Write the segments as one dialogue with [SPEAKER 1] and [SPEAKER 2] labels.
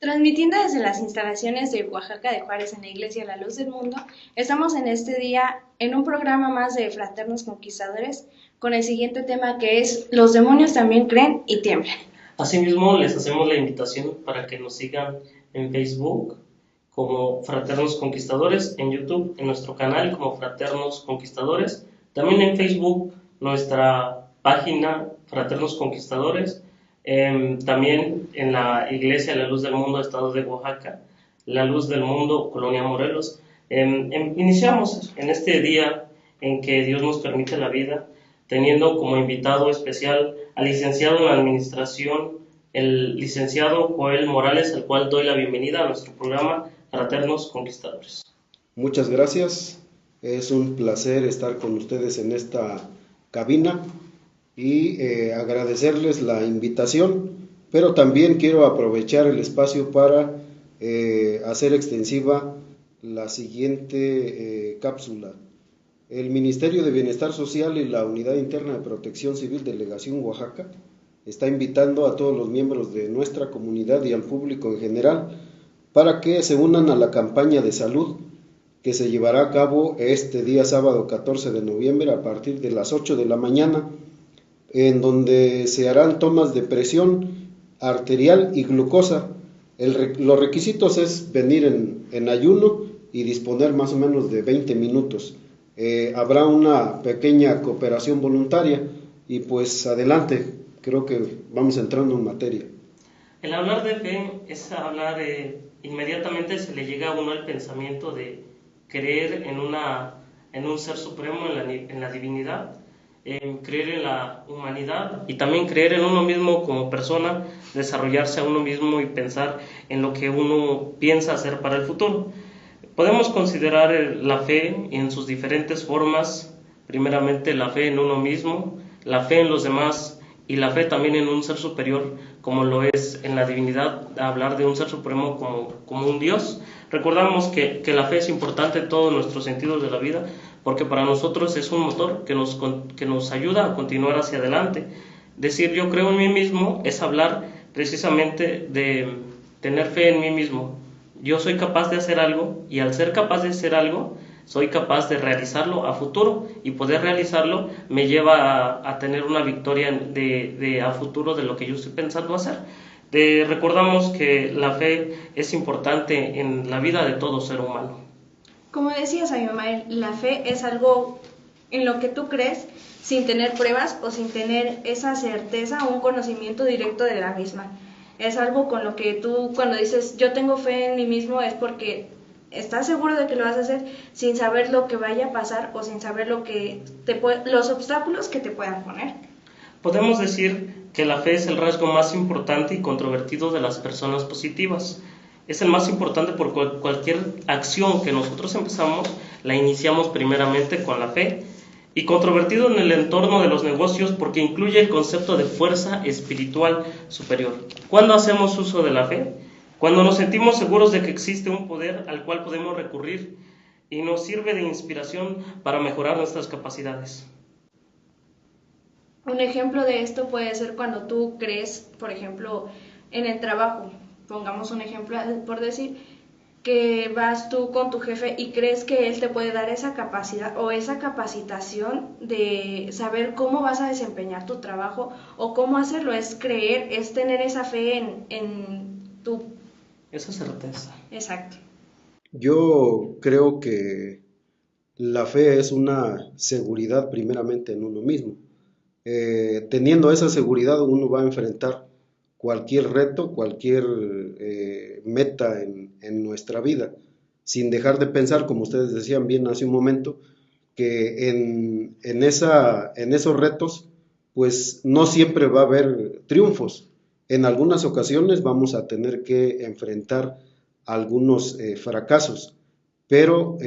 [SPEAKER 1] Transmitiendo desde las instalaciones de Oaxaca de Juárez en la Iglesia La Luz del Mundo, estamos en este día en un programa más de Fraternos Conquistadores con el siguiente tema que es Los demonios también creen y tiemblan.
[SPEAKER 2] Asimismo, les hacemos la invitación para que nos sigan en Facebook como Fraternos Conquistadores, en YouTube, en nuestro canal como Fraternos Conquistadores, también en Facebook nuestra página Fraternos Conquistadores, también en la Iglesia La Luz del Mundo, Estado de Oaxaca, La Luz del Mundo, Colonia Morelos. Iniciamos en este día en que Dios nos permite la vida, teniendo como invitado especial al licenciado en Administración, el licenciado Joel Morales, al cual doy la bienvenida a nuestro programa Fraternos Conquistadores.
[SPEAKER 3] Muchas gracias, es un placer estar con ustedes en esta cabina y agradecerles la invitación, pero también quiero aprovechar el espacio para hacer extensiva la siguiente cápsula. El Ministerio de Bienestar Social y la Unidad Interna de Protección Civil Delegación Oaxaca está invitando a todos los miembros de nuestra comunidad y al público en general para que se unan a la campaña de salud que se llevará a cabo este día sábado 14 de noviembre a partir de las 8 de la mañana, en donde se harán tomas de presión arterial y glucosa. Los requisitos es venir en ayuno y disponer más o menos de 20 minutos. Habrá una pequeña cooperación voluntaria y pues adelante, creo que vamos entrando en materia.
[SPEAKER 2] El hablar de fe es hablar, inmediatamente se le llega a uno el pensamiento de creer en un ser supremo, en la divinidad, creer en la humanidad y también creer en uno mismo como persona, desarrollarse a uno mismo y pensar en lo que uno piensa hacer para el futuro. Podemos considerar la fe en sus diferentes formas, primeramente la fe en uno mismo, la fe en los demás y la fe también en un ser superior, como lo es en la divinidad, hablar de un ser supremo como un Dios. Recordamos que la fe es importante en todos nuestros sentidos de la vida, porque para nosotros es un motor que nos ayuda a continuar hacia adelante. Decir yo creo en mí mismo es hablar precisamente de tener fe en mí mismo. Yo soy capaz de hacer algo y al ser capaz de hacer algo, soy capaz de realizarlo a futuro y poder realizarlo me lleva a tener una victoria a futuro de lo que yo estoy pensando hacer. Recordamos que la fe es importante en la vida de todo ser humano.
[SPEAKER 1] Como decías, Abimael, la fe es algo en lo que tú crees sin tener pruebas o sin tener esa certeza o un conocimiento directo de la misma. Es algo con lo que tú cuando dices yo tengo fe en mí mismo es porque estás seguro de que lo vas a hacer sin saber lo que vaya a pasar o sin saber los obstáculos que te puedan poner.
[SPEAKER 2] Podemos decir que la fe es el rasgo más importante y controvertido de las personas positivas. Es el más importante por cualquier acción que nosotros empezamos, la iniciamos primeramente con la fe, y controvertido en el entorno de los negocios porque incluye el concepto de fuerza espiritual superior. ¿Cuándo hacemos uso de la fe? Cuando nos sentimos seguros de que existe un poder al cual podemos recurrir y nos sirve de inspiración para mejorar nuestras capacidades.
[SPEAKER 1] Un ejemplo de esto puede ser cuando tú crees, por ejemplo, en el trabajo. Pongamos un ejemplo por decir que vas tú con tu jefe y crees que él te puede dar esa capacidad o esa capacitación de saber cómo vas a desempeñar tu trabajo o cómo hacerlo. Es creer, es tener esa fe en tu...
[SPEAKER 2] Esa certeza.
[SPEAKER 1] Exacto.
[SPEAKER 3] Yo creo que la fe es una seguridad primeramente en uno mismo. Teniendo esa seguridad uno va a enfrentar cualquier reto, cualquier meta en nuestra vida, sin dejar de pensar, como ustedes decían bien hace un momento, que en esos retos, pues no siempre va a haber triunfos. En algunas ocasiones vamos a tener que enfrentar algunos fracasos, pero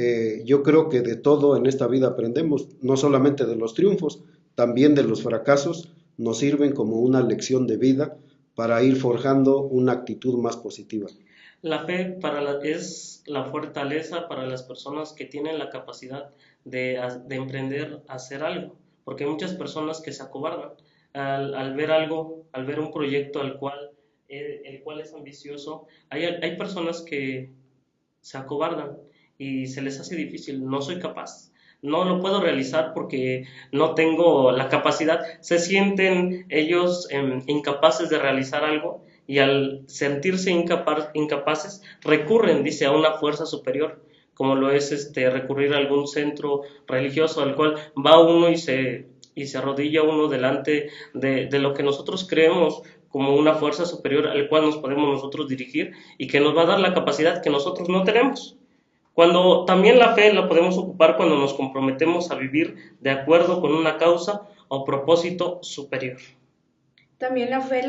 [SPEAKER 3] yo creo que de todo en esta vida aprendemos, no solamente de los triunfos, también de los fracasos, nos sirven como una lección de vida para ir forjando una actitud más positiva.
[SPEAKER 2] La fe es la fortaleza para las personas que tienen la capacidad de emprender a hacer algo, porque hay muchas personas que se acobardan al ver algo, al ver un proyecto al cual el cual es ambicioso, hay personas que se acobardan y se les hace difícil, no soy capaz, no lo puedo realizar porque no tengo la capacidad, se sienten ellos incapaces de realizar algo y al sentirse incapaces recurren, dice, a una fuerza superior, como lo es recurrir a algún centro religioso al cual va uno y se arrodilla uno delante de lo que nosotros creemos como una fuerza superior al cual nos podemos nosotros dirigir y que nos va a dar la capacidad que nosotros no tenemos. Cuando también la fe la podemos ocupar cuando nos comprometemos a vivir de acuerdo con una causa o propósito superior.
[SPEAKER 1] También la fe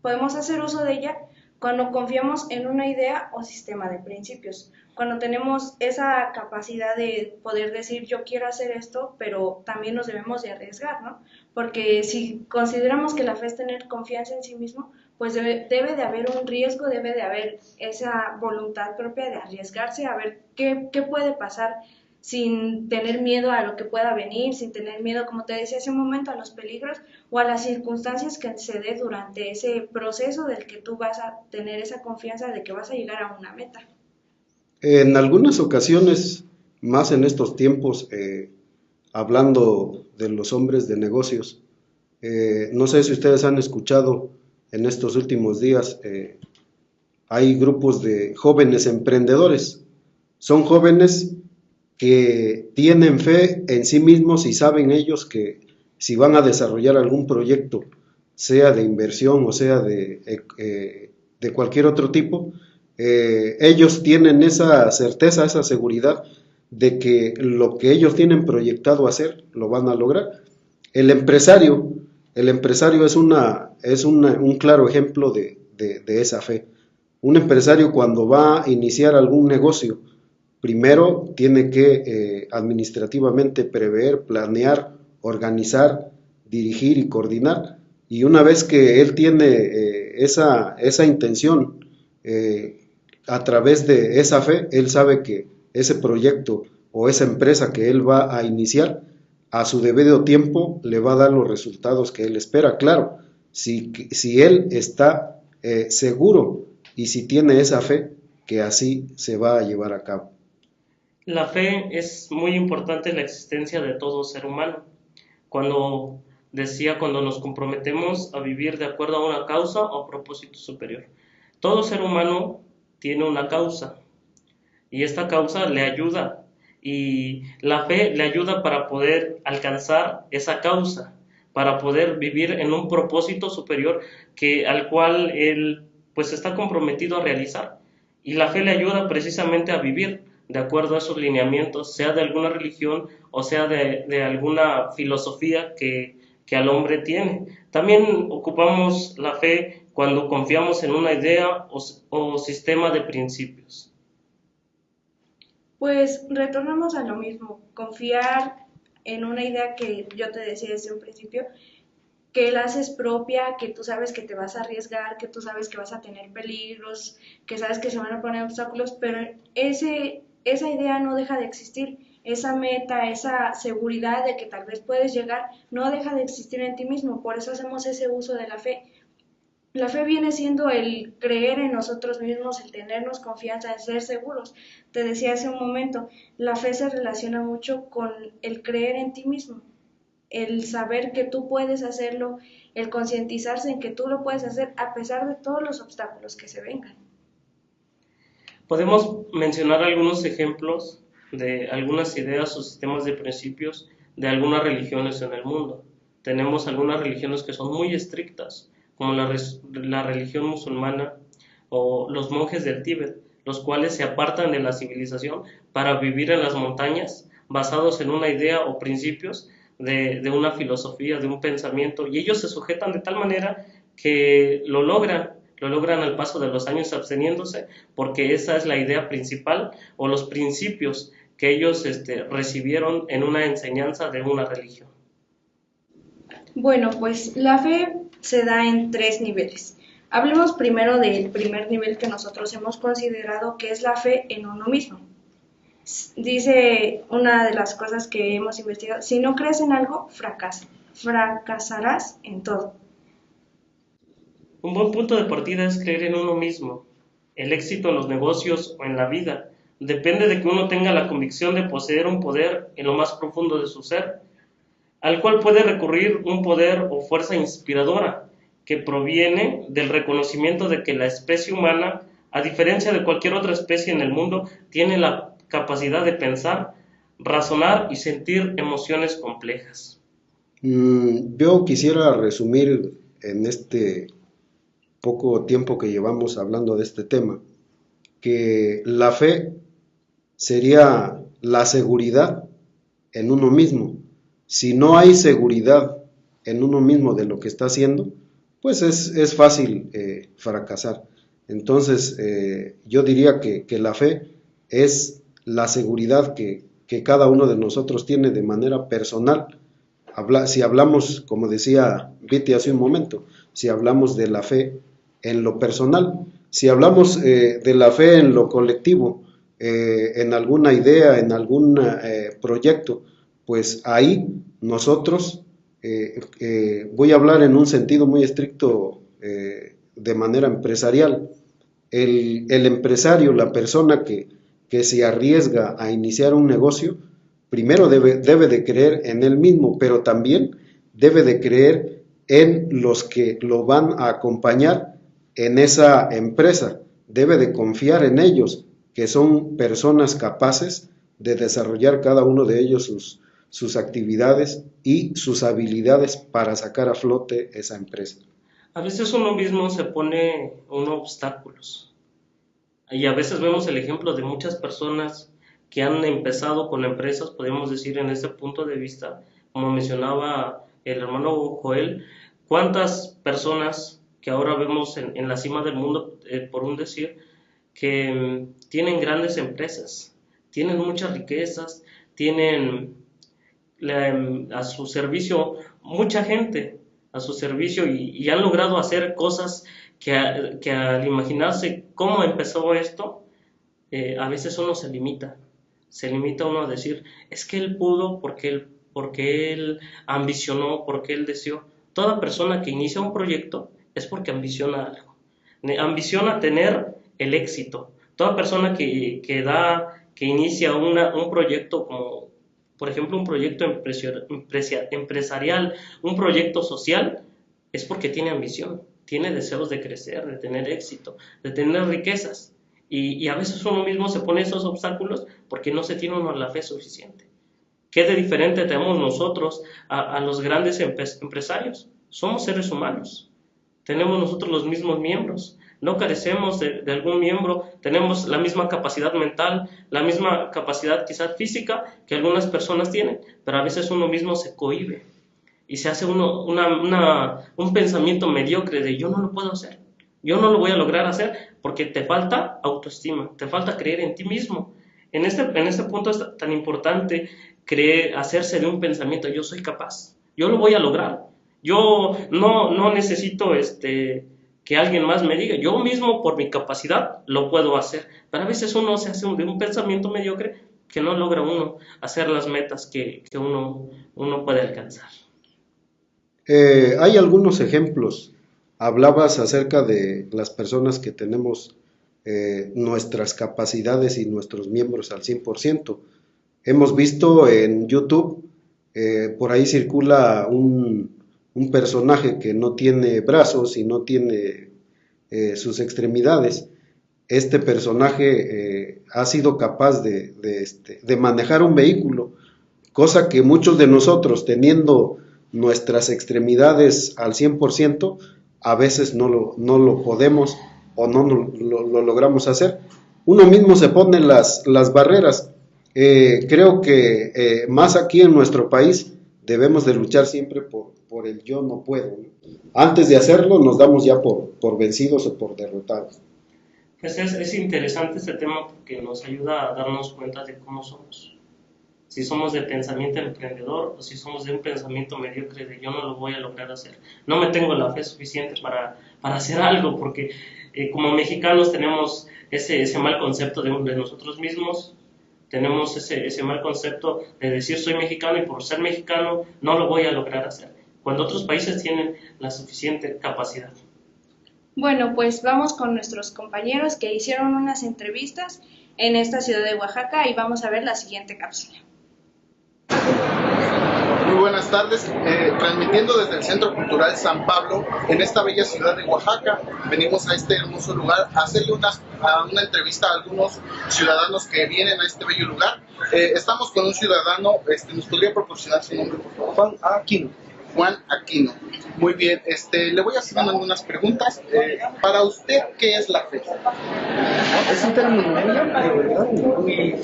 [SPEAKER 1] podemos hacer uso de ella cuando confiamos en una idea o sistema de principios, cuando tenemos esa capacidad de poder decir yo quiero hacer esto, pero también nos debemos de arriesgar, ¿no? Porque si consideramos que la fe es tener confianza en sí mismo, pues debe de haber un riesgo, debe de haber esa voluntad propia de arriesgarse a ver qué puede pasar sin tener miedo a lo que pueda venir, sin tener miedo, como te decía hace un momento, a los peligros o a las circunstancias que se dé durante ese proceso del que tú vas a tener esa confianza de que vas a llegar a una meta.
[SPEAKER 3] En algunas ocasiones, más en estos tiempos, hablando de los hombres de negocios, no sé si ustedes han escuchado en estos últimos días, hay grupos de jóvenes emprendedores. Son jóvenes que tienen fe en sí mismos y saben ellos que si van a desarrollar algún proyecto, sea de inversión o sea de cualquier otro tipo, ellos tienen esa certeza, esa seguridad de que lo que ellos tienen proyectado hacer lo van a lograr. El empresario, el empresario es un claro ejemplo de esa fe. Un empresario cuando va a iniciar algún negocio, primero tiene que administrativamente prever, planear, organizar, dirigir y coordinar. Y una vez que él tiene esa intención, a través de esa fe, él sabe que ese proyecto o esa empresa que él va a iniciar, a su debido tiempo le va a dar los resultados que él espera. Claro, si él está seguro y si tiene esa fe, que así se va a llevar a cabo.
[SPEAKER 2] La fe es muy importante en la existencia de todo ser humano. Cuando cuando nos comprometemos a vivir de acuerdo a una causa o propósito superior. Todo ser humano tiene una causa y esta causa le ayuda y la fe le ayuda para poder alcanzar esa causa, para poder vivir en un propósito superior al cual él pues está comprometido a realizar. Y la fe le ayuda precisamente a vivir de acuerdo a esos lineamientos, sea de alguna religión o sea de alguna filosofía que al hombre tiene. También ocupamos la fe cuando confiamos en una idea o sistema de principios.
[SPEAKER 1] Pues retornamos a lo mismo, confiar en una idea que yo te decía desde un principio, que la haces propia, que tú sabes que te vas a arriesgar, que tú sabes que vas a tener peligros, que sabes que se van a poner obstáculos, pero esa idea no deja de existir, esa meta, esa seguridad de que tal vez puedes llegar, no deja de existir en ti mismo, por eso hacemos ese uso de la fe. La fe viene siendo el creer en nosotros mismos, el tenernos confianza, el ser seguros. Te decía hace un momento, la fe se relaciona mucho con el creer en ti mismo, el saber que tú puedes hacerlo, el concientizarse en que tú lo puedes hacer a pesar de todos los obstáculos que se vengan.
[SPEAKER 2] Podemos mencionar algunos ejemplos de algunas ideas o sistemas de principios de algunas religiones en el mundo. Tenemos algunas religiones que son muy estrictas, como la religión musulmana o los monjes del Tíbet, los cuales se apartan de la civilización para vivir en las montañas basados en una idea o principios de una filosofía, de un pensamiento, y ellos se sujetan de tal manera que lo logran al paso de los años absteniéndose, porque esa es la idea principal o los principios que ellos recibieron en una enseñanza de una religión.
[SPEAKER 1] Bueno, pues la fe se da en 3 niveles. Hablemos primero del primer nivel que nosotros hemos considerado, que es la fe en uno mismo. Dice una de las cosas que hemos investigado, si no crees en algo, fracasarás en todo.
[SPEAKER 2] Un buen punto de partida es creer en uno mismo. El éxito en los negocios o en la vida depende de que uno tenga la convicción de poseer un poder en lo más profundo de su ser, al cual puede recurrir un poder o fuerza inspiradora que proviene del reconocimiento de que la especie humana, a diferencia de cualquier otra especie en el mundo, tiene la capacidad de pensar, razonar y sentir emociones complejas.
[SPEAKER 3] Yo quisiera resumir en este poco tiempo que llevamos hablando de este tema, que la fe sería la seguridad en uno mismo. Si no hay seguridad en uno mismo de lo que está haciendo, pues es fácil fracasar. Entonces, yo diría que la fe es la seguridad que cada uno de nosotros tiene de manera personal. Si hablamos, como decía Viti hace un momento, si hablamos de la fe en lo personal, si hablamos de la fe en lo colectivo, en alguna idea, en algún proyecto, pues ahí nosotros, voy a hablar en un sentido muy estricto de manera empresarial. El empresario, la persona que se arriesga a iniciar un negocio, primero debe de creer en él mismo, pero también debe de creer en los que lo van a acompañar en esa empresa. Debe de confiar en ellos, que son personas capaces de desarrollar cada uno de ellos sus actividades y sus habilidades para sacar a flote esa empresa.
[SPEAKER 2] A veces uno mismo se pone unos obstáculos y a veces vemos el ejemplo de muchas personas que han empezado con empresas, podemos decir en este punto de vista, como mencionaba el hermano Joel, cuántas personas que ahora vemos en la cima del mundo, por un decir, que tienen grandes empresas, tienen muchas riquezas, tienen a su servicio mucha gente, a su servicio y han logrado hacer cosas que al imaginarse cómo empezó esto, a veces uno se limita uno a decir, es que él pudo porque él ambicionó, porque él deseó. Toda persona que inicia un proyecto es porque ambiciona algo, ambiciona tener el éxito. Toda persona que inicia un proyecto como, por ejemplo, un proyecto empresarial, un proyecto social, es porque tiene ambición, tiene deseos de crecer, de tener éxito, de tener riquezas. Y a veces uno mismo se pone esos obstáculos porque no se tiene uno la fe suficiente. ¿Qué de diferente tenemos nosotros a los grandes empresarios? Somos seres humanos, tenemos nosotros los mismos miembros, no carecemos de algún miembro, tenemos la misma capacidad mental, la misma capacidad quizás física que algunas personas tienen, pero a veces uno mismo se cohíbe y se hace un pensamiento mediocre de yo no lo puedo hacer, yo no lo voy a lograr hacer porque te falta autoestima, te falta creer en ti mismo. En este punto es tan importante hacerse de un pensamiento, yo soy capaz, yo lo voy a lograr, yo no necesito que alguien más me diga, yo mismo por mi capacidad lo puedo hacer, pero a veces uno se hace de un pensamiento mediocre que no logra uno hacer las metas que uno puede alcanzar.
[SPEAKER 3] Hay algunos ejemplos. Hablabas acerca de las personas que tenemos nuestras capacidades y nuestros miembros al 100%. Hemos visto en YouTube, por ahí circula un personaje que no tiene brazos y no tiene sus extremidades. Este personaje ha sido capaz de manejar un vehículo, cosa que muchos de nosotros, teniendo nuestras extremidades al 100%, a veces no lo podemos o no lo logramos hacer. Uno mismo se pone las barreras. Creo que más aquí en nuestro país debemos de luchar siempre por el yo no puedo, ¿no? Antes de hacerlo nos damos ya por vencidos o por derrotados.
[SPEAKER 2] Pues es interesante este tema porque nos ayuda a darnos cuenta de cómo somos. Si somos de pensamiento emprendedor o si somos de un pensamiento mediocre de yo no lo voy a lograr hacer. No me tengo la fe suficiente para hacer algo porque como mexicanos tenemos ese mal concepto de nosotros mismos, tenemos ese mal concepto de decir soy mexicano y por ser mexicano no lo voy a lograr hacer, cuando otros países tienen la suficiente capacidad.
[SPEAKER 1] Bueno, pues vamos con nuestros compañeros que hicieron unas entrevistas en esta ciudad de Oaxaca y vamos a ver la siguiente cápsula.
[SPEAKER 4] Muy buenas tardes, transmitiendo desde el Centro Cultural San Pablo, en esta bella ciudad de Oaxaca. Venimos a este hermoso lugar a hacerle una entrevista a algunos ciudadanos que vienen a este bello lugar. Estamos con un ciudadano, ¿nos podría proporcionar su nombre, por favor?
[SPEAKER 5] Juan Aquino.
[SPEAKER 4] Juan Aquino. Muy bien, le voy a hacer algunas preguntas. Para usted, ¿qué es la fe?
[SPEAKER 5] Es un término muy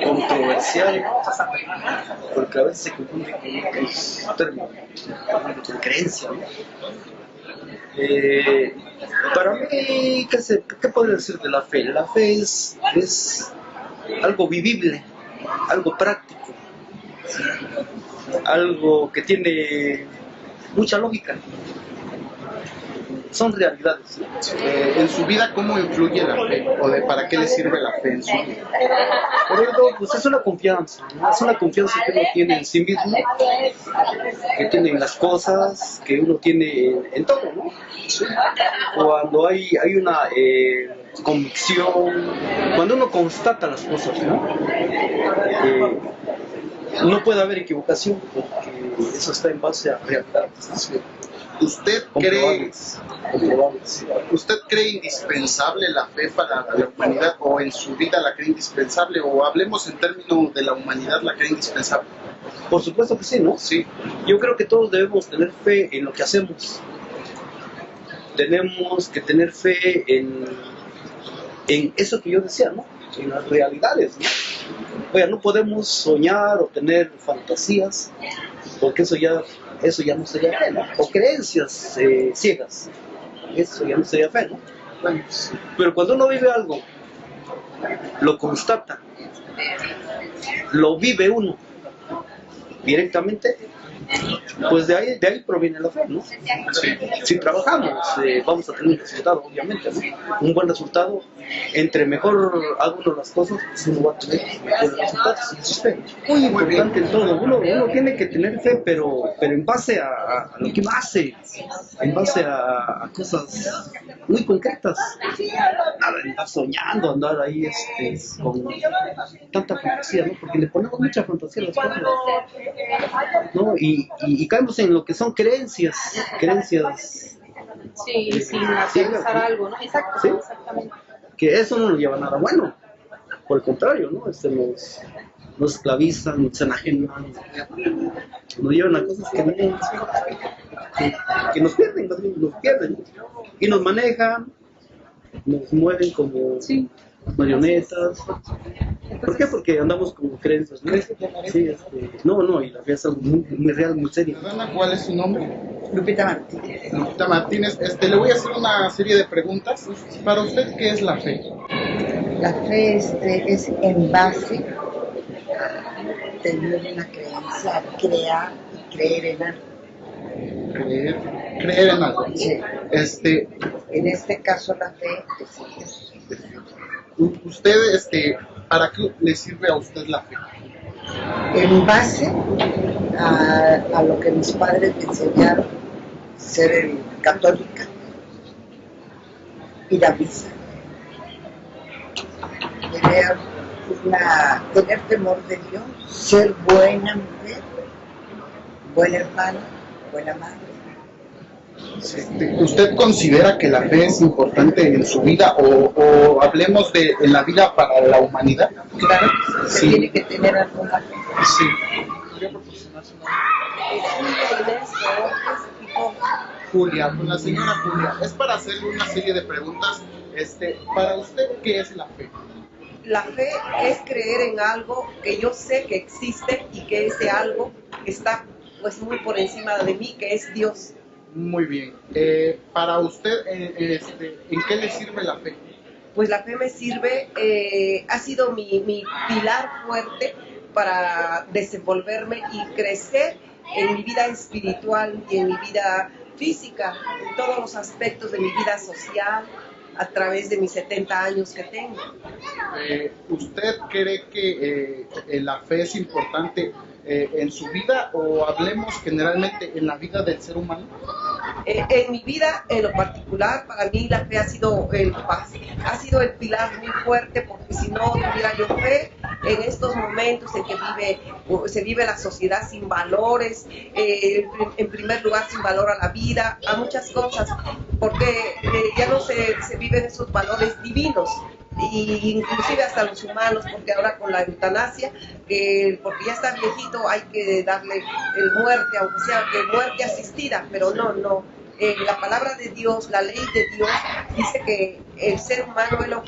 [SPEAKER 5] controversial, porque a veces se confunde con lo que es un término, con creencia, ¿no? Para mí, ¿qué podría decir de la fe? La fe es algo vivible, algo práctico, algo que tiene mucha lógica. Son realidades.
[SPEAKER 4] En su vida, ¿cómo influye la fe? ¿O para qué le sirve la fe en su vida?
[SPEAKER 5] Por eso, pues es una confianza, ¿no? Es una confianza que uno tiene en sí mismo, que tiene en las cosas, que uno tiene en todo, ¿no? Cuando hay una convicción, cuando uno constata las cosas, ¿no? No puede haber equivocación, porque eso está en base a realidades.
[SPEAKER 4] ¿Usted cree indispensable la fe para la humanidad, o en su vida la cree indispensable, o hablemos en términos de la humanidad, la cree indispensable?
[SPEAKER 5] Por supuesto que sí, ¿no?
[SPEAKER 4] Sí.
[SPEAKER 5] Yo creo que todos debemos tener fe en lo que hacemos. Tenemos que tener fe en eso que yo decía, ¿no? En las realidades, ¿no? Oiga, no podemos soñar o tener fantasías, porque eso ya no sería fe, ¿no? O creencias ciegas, eso ya no sería fe, ¿no? Bueno, pero cuando uno vive algo, lo constata, lo vive uno directamente, pues de ahí proviene la fe, ¿no?
[SPEAKER 4] Sí.
[SPEAKER 5] Si trabajamos, vamos a tener un resultado, obviamente, ¿no? Un buen resultado. Entre mejor haga uno las cosas, pues uno va a tener mejores resultados. Y eso es fe. Muy importante en todo. Uno tiene que tener fe, pero en base a lo que uno hace, en base a cosas muy concretas. Nada de andar soñando, andar ahí con tanta fantasía, ¿no? Porque le ponemos mucha fantasía a las cosas, ¿no? Y caemos en lo que son creencias.
[SPEAKER 6] Sí, sin aterrizar algo, ¿no? Exacto,
[SPEAKER 5] ¿sí?
[SPEAKER 6] Exactamente.
[SPEAKER 5] Que eso no nos lleva a nada bueno. Por el contrario, ¿no? Nos esclavizan, nos enajenan, nos llevan a cosas que nos pierden, y nos manejan, nos mueven como marionetas. ¿Por qué? Porque andamos con creencias, ¿no? Sí, y la fe es algo muy real, muy serio.
[SPEAKER 4] ¿Cuál es su nombre?
[SPEAKER 7] Lupita Martínez.
[SPEAKER 4] Lupita Martínez, le voy a hacer una serie de preguntas. Para usted, ¿qué es la fe?
[SPEAKER 7] La fe es en base a tener una creencia, a creer en algo.
[SPEAKER 4] Creer en algo.
[SPEAKER 7] Sí. En este caso la fe es
[SPEAKER 4] usted, ¿para qué le sirve a usted la fe?
[SPEAKER 7] en base a lo que mis padres me enseñaron, ser católica, ir a misa, tener temor de Dios, ser buena mujer, buena hermana, buena madre.
[SPEAKER 4] ¿Usted considera que la fe es importante en su vida, o hablemos de en la vida para la humanidad?
[SPEAKER 7] Claro, se tiene que tener alguna fe.
[SPEAKER 4] Sí. Julia, con la señora Julia, es para hacerle una serie de preguntas. Para usted, ¿qué es la fe?
[SPEAKER 8] La fe es creer en algo que yo sé que existe y que ese algo está pues muy por encima de mí, que es Dios.
[SPEAKER 4] Muy bien. Para usted, ¿en qué le sirve la fe?
[SPEAKER 8] Pues la fe me sirve, ha sido mi pilar fuerte para desenvolverme y crecer en mi vida espiritual y en mi vida física, en todos los aspectos de mi vida social, a través de mis 70 años que tengo.
[SPEAKER 4] ¿Usted cree que la fe es importante en su vida, o hablemos generalmente en la vida del ser humano?
[SPEAKER 8] En mi vida, en lo particular, para mí la fe ha sido el pilar muy fuerte, porque si no tuviera yo fe, en estos momentos en que se vive la sociedad sin valores, en primer lugar sin valor a la vida, a muchas cosas, porque ya no se viven esos valores divinos, y inclusive hasta los humanos, porque ahora con la eutanasia, porque ya está viejito, hay que darle el muerte, aunque sea que muerte asistida, pero no. La palabra de Dios, la ley de Dios, dice que el ser humano Él lo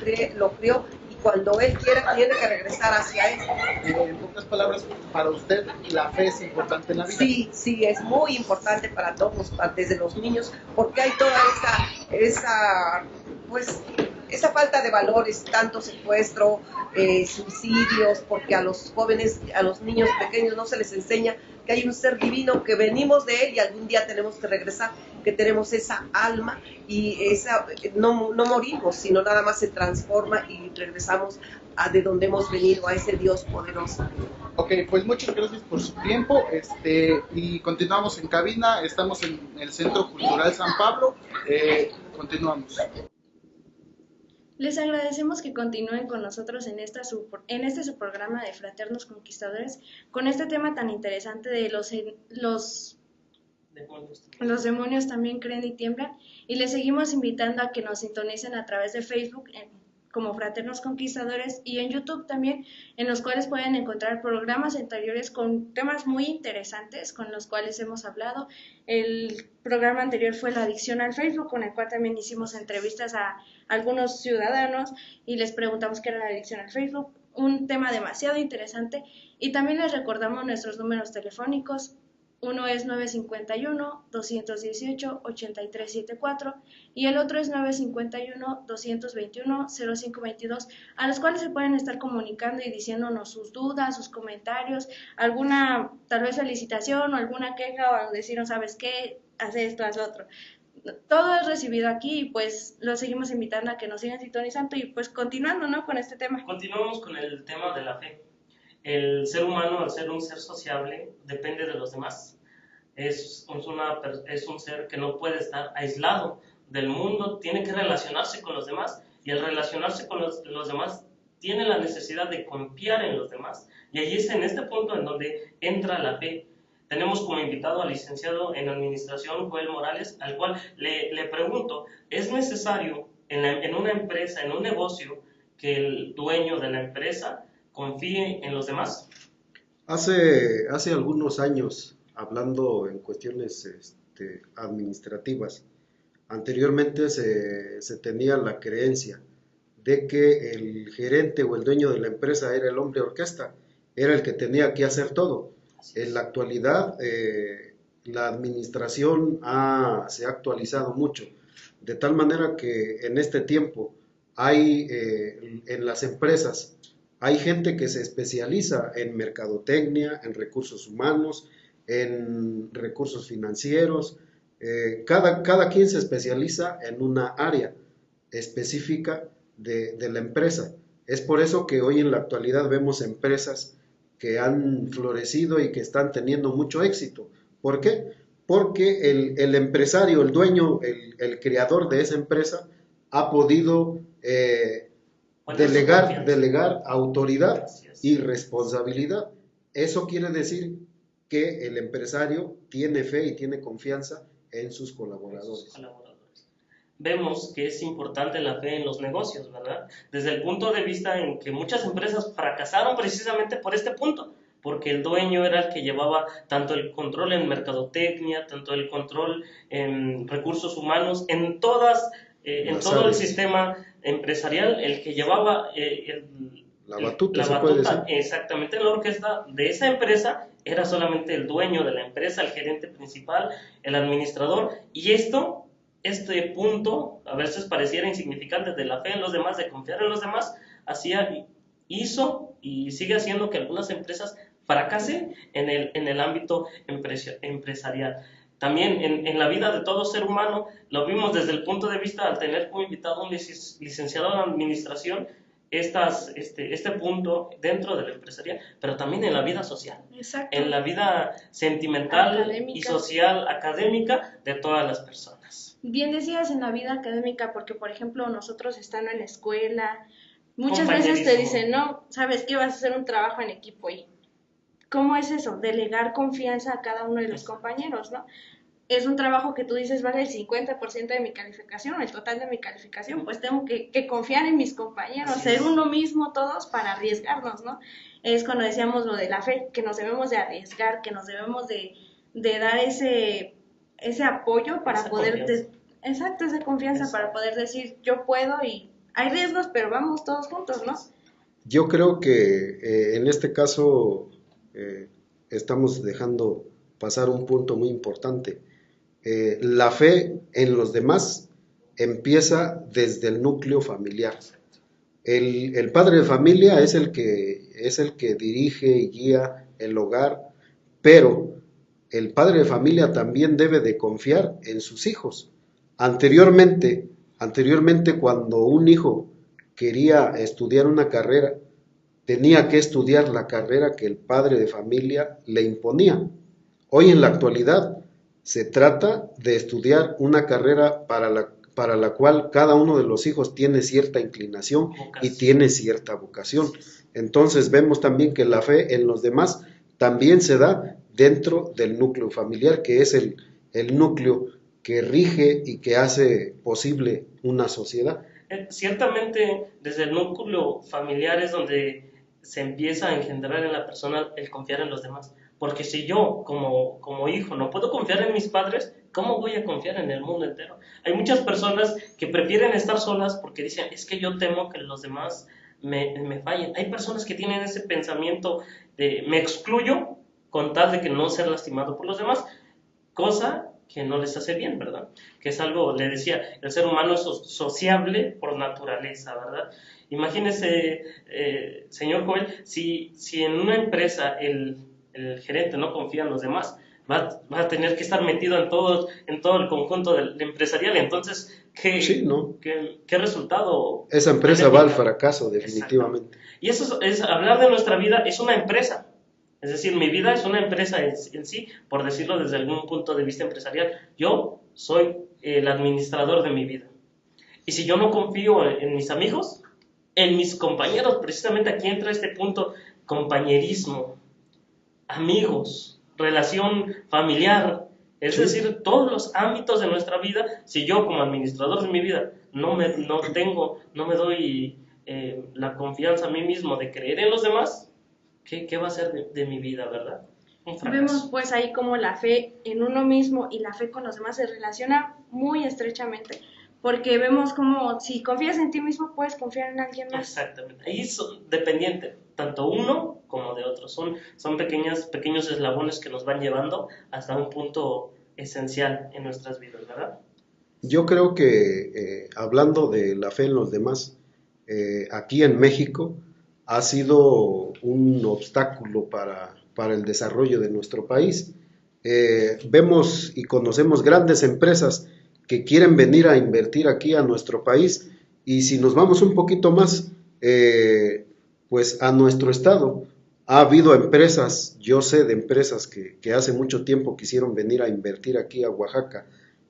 [SPEAKER 8] creó, y cuando Él quiera tiene que regresar hacia Él.
[SPEAKER 4] En pocas palabras, para usted la fe es importante en la vida.
[SPEAKER 8] Sí, es muy importante para todos, desde los niños, porque hay toda esa falta de valores, tanto secuestro, suicidios, porque a los jóvenes, a los niños pequeños no se les enseña que hay un ser divino, que venimos de Él y algún día tenemos que regresar, que tenemos esa alma y no morimos, sino nada más se transforma y regresamos a de donde hemos venido, a ese Dios poderoso.
[SPEAKER 4] Ok, pues muchas gracias por su tiempo, y continuamos en cabina. Estamos en el Centro Cultural San Pablo. Continuamos.
[SPEAKER 1] Les agradecemos que continúen con nosotros en este su programa de Fraternos Conquistadores, con este tema tan interesante de los demonios también creen y tiemblan, y les seguimos invitando a que nos sintonicen a través de Facebook como Fraternos Conquistadores, y en YouTube también, en los cuales pueden encontrar programas anteriores con temas muy interesantes con los cuales hemos hablado. El programa anterior fue la adicción al Facebook, con el cual también hicimos entrevistas a algunos ciudadanos y les preguntamos qué era la adicción al Facebook, un tema demasiado interesante. Y también les recordamos nuestros números telefónicos. Uno es 951-218-8374 y el otro es 951-221-0522, a los cuales se pueden estar comunicando y diciéndonos sus dudas, sus comentarios, alguna tal vez felicitación o alguna queja, o decirnos, ¿sabes qué? Haz esto, haz lo otro. Todo es recibido aquí, y pues los seguimos invitando a que nos sigan sintonizando y pues continuando, ¿no?, con este tema.
[SPEAKER 2] Continuamos con el tema de la fe. El ser humano, al ser un ser sociable, depende de los demás. Es un ser que no puede estar aislado del mundo, tiene que relacionarse con los demás, y al relacionarse con los demás tiene la necesidad de confiar en los demás. Y allí es en este punto en donde entra la fe. Tenemos como invitado al licenciado en Administración, Joel Morales, al cual le pregunto, ¿es necesario en una empresa, en un negocio, que el dueño de la empresa confíe en los demás?
[SPEAKER 3] Hace algunos años, hablando en cuestiones administrativas, anteriormente se tenía la creencia de que el gerente o el dueño de la empresa era el hombre orquesta, era el que tenía que hacer todo. En la actualidad, la administración se ha actualizado mucho, de tal manera que en este tiempo hay en las empresas, hay gente que se especializa en mercadotecnia, en recursos humanos, en recursos financieros. Cada quien se especializa en una área específica de la empresa. Es por eso que hoy en la actualidad vemos empresas que han florecido y que están teniendo mucho éxito. ¿Por qué? Porque el empresario, el dueño, el creador de esa empresa ha podido delegar autoridad y responsabilidad. Eso quiere decir que el empresario tiene fe y tiene confianza en sus colaboradores.
[SPEAKER 2] Vemos que es importante la fe en los negocios, ¿verdad? Desde el punto de vista en que muchas empresas fracasaron precisamente por este punto, porque el dueño era el que llevaba tanto el control en mercadotecnia, tanto el control en recursos humanos, en todo el sistema empresarial, el que llevaba
[SPEAKER 3] la batuta,
[SPEAKER 2] exactamente, la orquesta de esa empresa era solamente el dueño de la empresa, el gerente principal, el administrador, y este punto a veces pareciera insignificante de la fe en los demás, de confiar en los demás, hizo y sigue haciendo que algunas empresas fracasen en el ámbito empresarial. También en la vida de todo ser humano, lo vimos desde el punto de vista al tener como invitado un licenciado en administración. este punto dentro de la empresarial, pero también en la vida social,
[SPEAKER 1] Exacto.
[SPEAKER 2] en la vida sentimental
[SPEAKER 1] Académica.
[SPEAKER 2] y social, académica de todas las personas.
[SPEAKER 1] Bien decías en la vida académica, porque por ejemplo nosotros estando en la escuela, muchas veces te dicen, no, ¿sabes qué? Vas a hacer un trabajo en equipo y ¿cómo es eso? Delegar confianza a cada uno de los compañeros, ¿no? Es un trabajo que tú dices vale el 50% de mi calificación, el total de mi calificación, pues tengo que confiar en mis compañeros, ser uno mismo todos para arriesgarnos, ¿no? Es cuando decíamos lo de la fe, que nos debemos de arriesgar, que nos debemos de dar ese apoyo para
[SPEAKER 2] Esa
[SPEAKER 1] poder,
[SPEAKER 2] confianza.
[SPEAKER 1] exacto, esa confianza para poder decir yo puedo y hay riesgos, pero vamos todos juntos, ¿no?
[SPEAKER 3] Yo creo que en este caso estamos dejando pasar un punto muy importante. La fe en los demás empieza desde el núcleo familiar. El padre de familia es el que dirige y guía el hogar, pero el padre de familia también debe de confiar en sus hijos. Anteriormente cuando un hijo quería estudiar una carrera, tenía que estudiar la carrera que el padre de familia le imponía. Hoy en la actualidad se trata de estudiar una carrera para la cual cada uno de los hijos tiene cierta inclinación y tiene cierta vocación. Entonces vemos también que la fe en los demás también se da dentro del núcleo familiar, que es el núcleo que rige y que hace posible una sociedad.
[SPEAKER 2] Ciertamente, desde el núcleo familiar es donde se empieza a engendrar en la persona el confiar en los demás. Porque si yo, como hijo, no puedo confiar en mis padres, ¿cómo voy a confiar en el mundo entero? Hay muchas personas que prefieren estar solas porque dicen, es que yo temo que los demás me fallen. Hay personas que tienen ese pensamiento de me excluyo con tal de que no ser lastimado por los demás, cosa que no les hace bien, ¿verdad? Que es algo, le decía, el ser humano es sociable por naturaleza, ¿verdad? Imagínese, señor Joel, si en una empresa el gerente no confía en los demás, va a tener que estar metido en todo el conjunto del empresarial. Entonces, ¿qué resultado?
[SPEAKER 3] Esa empresa va al fracaso, definitivamente.
[SPEAKER 2] Y eso es hablar de nuestra vida, es una empresa. Es decir, mi vida es una empresa en sí, por decirlo desde algún punto de vista empresarial. Yo soy el administrador de mi vida. Y si yo no confío en mis amigos, en mis compañeros, precisamente aquí entra este punto, compañerismo, amigos, relación familiar, es decir, todos los ámbitos de nuestra vida. Si yo como administrador de mi vida no me doy la confianza a mí mismo de creer en los demás, ¿qué va a ser de mi vida, verdad? Un fracaso.
[SPEAKER 1] Vemos pues ahí como la fe en uno mismo y la fe con los demás se relaciona muy estrechamente, porque vemos como si confías en ti mismo puedes confiar en alguien más.
[SPEAKER 2] Exactamente, ahí es dependiente, tanto uno como de otro, son pequeños eslabones que nos van llevando hasta un punto esencial en nuestras vidas, ¿verdad?
[SPEAKER 3] Yo creo que hablando de la fe en los demás, aquí en México ha sido un obstáculo para el desarrollo de nuestro país. Vemos y conocemos grandes empresas que quieren venir a invertir aquí a nuestro país, y si nos vamos un poquito más, pues a nuestro estado, ha habido empresas, yo sé de empresas que hace mucho tiempo quisieron venir a invertir aquí a Oaxaca,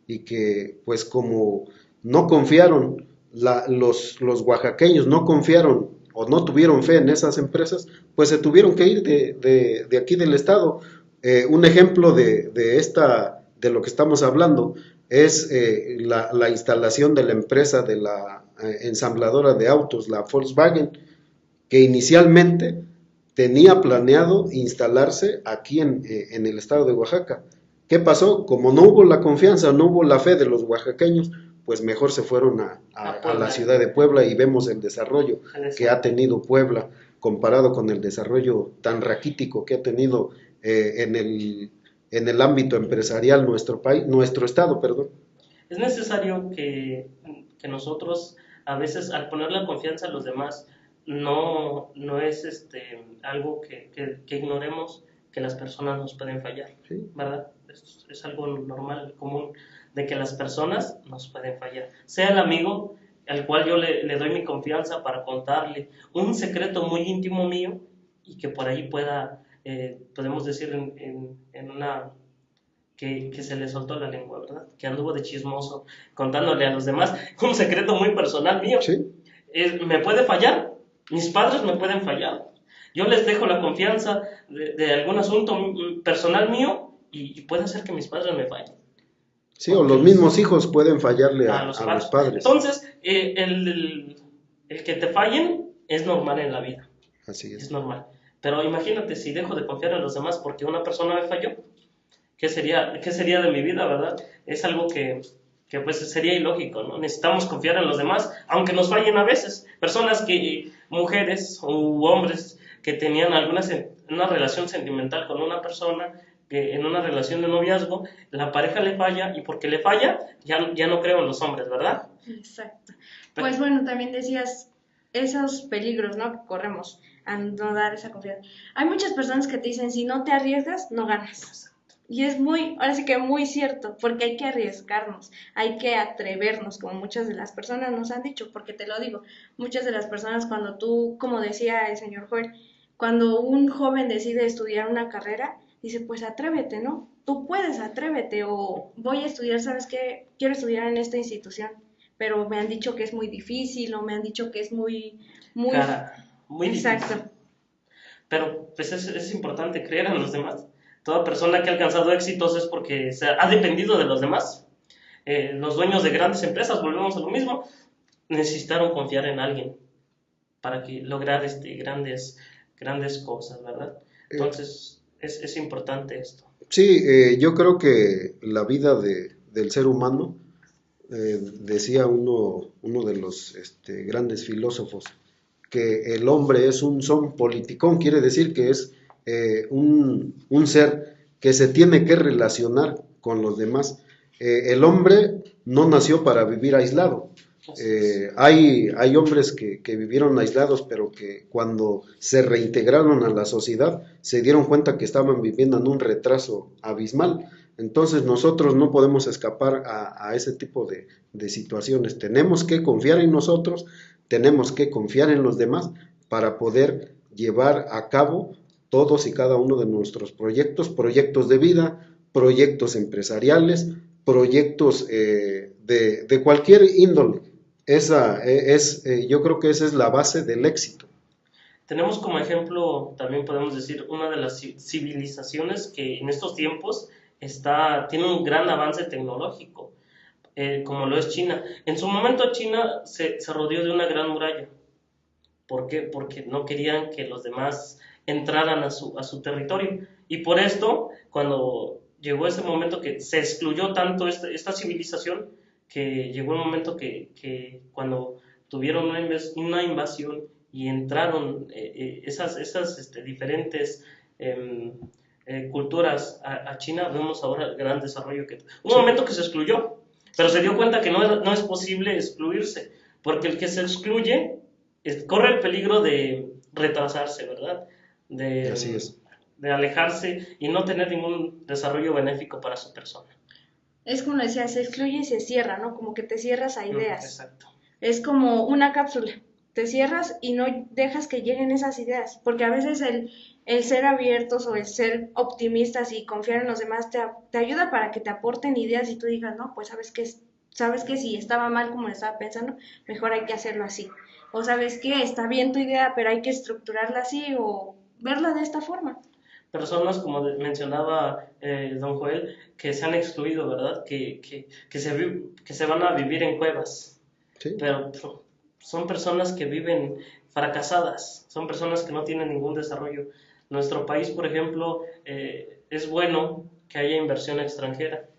[SPEAKER 3] y que pues como no confiaron, los oaxaqueños no confiaron o no tuvieron fe en esas empresas, pues se tuvieron que ir de aquí del estado. Un ejemplo de lo que estamos hablando es la instalación de la empresa de la ensambladora de autos, la Volkswagen, que inicialmente tenía planeado instalarse aquí en el estado de Oaxaca. ¿Qué pasó? Como no hubo la confianza, no hubo la fe de los oaxaqueños, pues mejor se fueron a la ciudad de Puebla, y vemos el desarrollo que ha tenido Puebla comparado con el desarrollo tan raquítico que ha tenido en el ámbito empresarial nuestro estado, perdón.
[SPEAKER 2] Es necesario que nosotros a veces al poner la confianza en los demás no es algo que ignoremos que las personas nos pueden fallar,
[SPEAKER 3] Sí.
[SPEAKER 2] ¿verdad? Es algo normal, común, de que las personas nos pueden fallar. Sea el amigo al cual yo le doy mi confianza para contarle un secreto muy íntimo mío y que por ahí pueda, podemos decir en una... Que se le soltó la lengua, ¿verdad? Que anduvo de chismoso contándole a los demás un secreto muy personal mío.
[SPEAKER 3] Sí.
[SPEAKER 2] Me puede fallar, mis padres me pueden fallar. Yo les dejo la confianza de algún asunto personal mío y puede ser que mis padres me fallen.
[SPEAKER 3] Sí, o los mismos hijos pueden fallarle a los padres.
[SPEAKER 2] Entonces, el que te fallen es normal en la vida.
[SPEAKER 3] Así es.
[SPEAKER 2] Es normal. Pero imagínate si dejo de confiar en los demás porque una persona me falló. ¿Qué sería de mi vida, verdad? Es algo que pues sería ilógico, ¿no? Necesitamos confiar en los demás, aunque nos fallen a veces. Personas mujeres u hombres que tenían una relación sentimental con una persona, que en una relación de noviazgo, la pareja le falla, y porque le falla, ya no creo en los hombres, ¿verdad?
[SPEAKER 1] Exacto. Pues bueno, también decías esos peligros, ¿no?, que corremos a no dar esa confianza. Hay muchas personas que te dicen, si no te arriesgas, no ganas. Y es ahora sí que muy cierto, porque hay que arriesgarnos, hay que atrevernos, como muchas de las personas nos han dicho, porque te lo digo, muchas de las personas cuando tú, como decía el señor Joel, cuando un joven decide estudiar una carrera, dice, pues atrévete, ¿no? Tú puedes, atrévete, o voy a estudiar, ¿sabes qué? Quiero estudiar en esta institución, pero me han dicho que es muy difícil, o me han dicho que es muy
[SPEAKER 2] Exacto.
[SPEAKER 1] Difícil.
[SPEAKER 2] Pero pues es importante creer en los demás. Toda persona que ha alcanzado éxitos es porque ha dependido de los demás. Los dueños de grandes empresas, volvemos a lo mismo, necesitaron confiar en alguien para lograr grandes cosas, ¿verdad? Entonces, es importante esto.
[SPEAKER 3] Sí, yo creo que la vida del ser humano, decía uno de los grandes filósofos, que el hombre es un son politicón, quiere decir que es un ser que se tiene que relacionar con los demás. El hombre no nació para vivir aislado. Hay hombres que vivieron aislados, pero que cuando se reintegraron a la sociedad se dieron cuenta que estaban viviendo en un retraso abismal. Entonces nosotros no podemos escapar a ese tipo de situaciones. Tenemos que confiar en nosotros, tenemos que confiar en los demás para poder llevar a cabo todos y cada uno de nuestros proyectos de vida, proyectos empresariales, proyectos de cualquier índole. Yo creo que esa es la base del éxito.
[SPEAKER 2] Tenemos como ejemplo, también podemos decir, una de las civilizaciones que en estos tiempos tiene un gran avance tecnológico, como lo es China. En su momento China se rodeó de una gran muralla. ¿Por qué? Porque no querían que los demás entraran a su territorio. Y por esto, cuando llegó ese momento que se excluyó tanto esta civilización, que llegó un momento que cuando tuvieron una invasión y entraron esas diferentes culturas a China, vemos ahora el gran desarrollo un momento que se excluyó, pero se dio cuenta que no es posible excluirse, porque el que se excluye corre el peligro de retrasarse, ¿verdad?
[SPEAKER 3] Así es.
[SPEAKER 2] De alejarse y no tener ningún desarrollo benéfico para su persona.
[SPEAKER 1] Es como decía, se excluye y se cierra, ¿no? Como que te cierras a ideas.
[SPEAKER 2] Exacto.
[SPEAKER 1] Es como una cápsula. Te cierras y no dejas que lleguen esas ideas. Porque a veces el ser abiertos o el ser optimistas y confiar en los demás te ayuda para que te aporten ideas y tú digas, no, pues sabes que si estaba mal como estaba pensando, mejor hay que hacerlo así. O sabes que está bien tu idea, pero hay que estructurarla así o verla de esta forma.
[SPEAKER 2] Personas, como mencionaba don Joel, que se han excluido, ¿verdad? Que se van a vivir en cuevas.
[SPEAKER 3] Sí.
[SPEAKER 2] Pero son personas que viven fracasadas, son personas que no tienen ningún desarrollo. Nuestro país, por ejemplo, es bueno que haya inversión extranjera.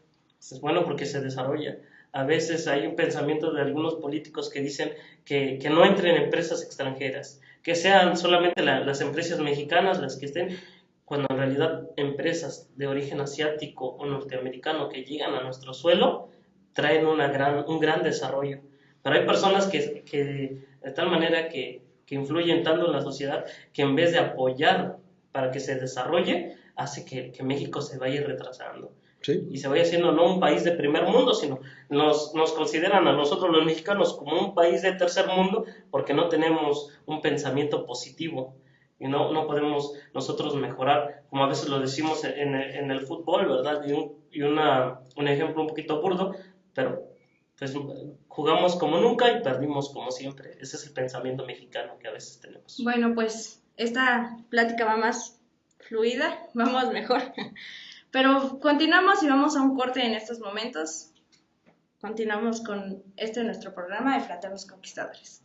[SPEAKER 2] Es bueno porque se desarrolla. A veces hay un pensamiento de algunos políticos que dicen que no entren empresas extranjeras, que sean solamente las empresas mexicanas las que estén, cuando en realidad empresas de origen asiático o norteamericano que llegan a nuestro suelo traen un gran desarrollo. Pero hay personas que de tal manera que influyen tanto en la sociedad que en vez de apoyar para que se desarrolle, hace que México se vaya retrasando.
[SPEAKER 3] Sí.
[SPEAKER 2] y se vaya haciendo no un país de primer mundo, sino nos consideran a nosotros los mexicanos como un país de tercer mundo porque no tenemos un pensamiento positivo y no podemos nosotros mejorar, como a veces lo decimos en el fútbol, ¿verdad? Un ejemplo un poquito burdo, pero pues jugamos como nunca y perdimos como siempre. Ese es el pensamiento mexicano que a veces tenemos.
[SPEAKER 1] Bueno, pues esta plática va más fluida, vamos mejor. Pero continuamos y vamos a un corte en estos momentos. Continuamos con nuestro programa de Fraternos Conquistadores.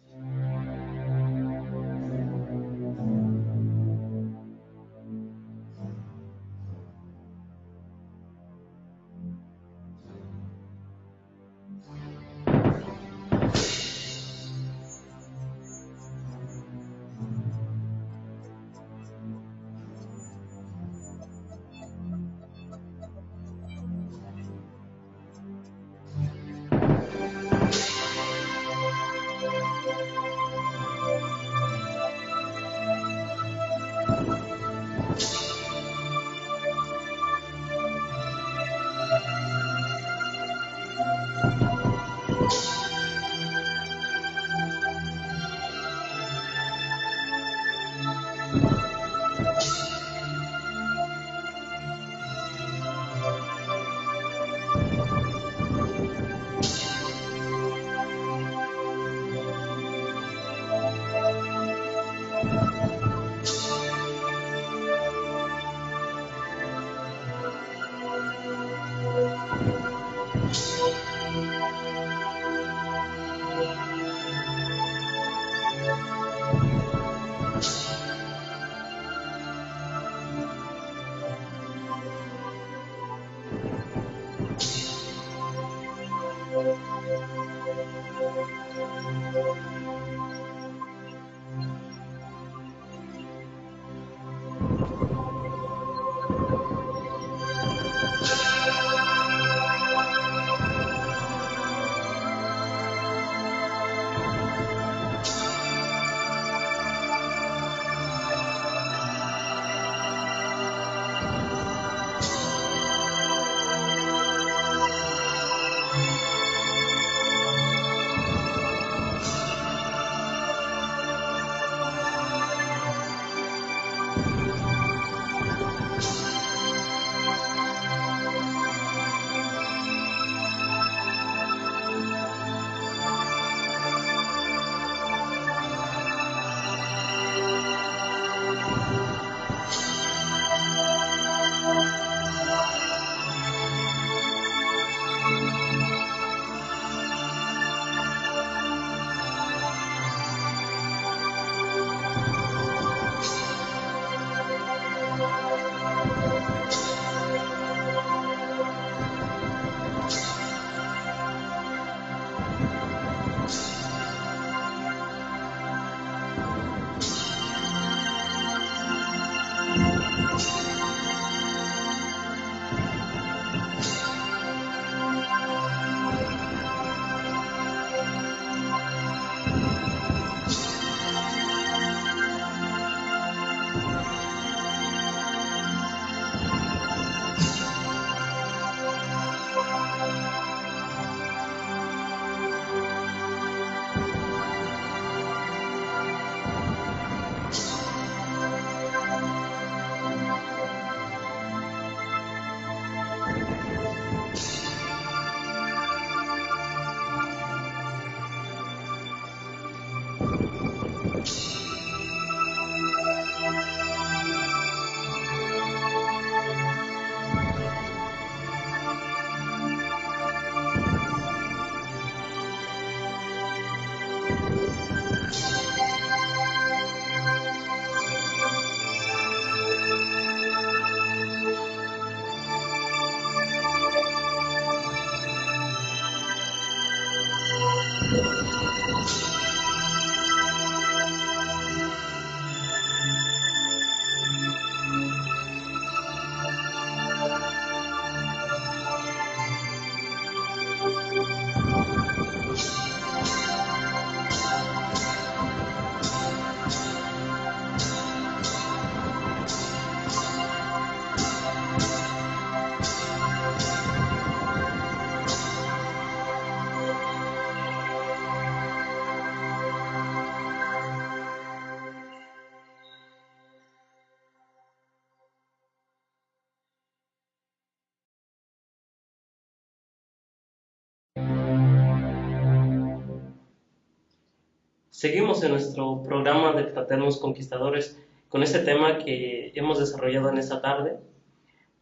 [SPEAKER 2] Seguimos en nuestro programa de Fraternos Conquistadores con este tema que hemos desarrollado en esta tarde.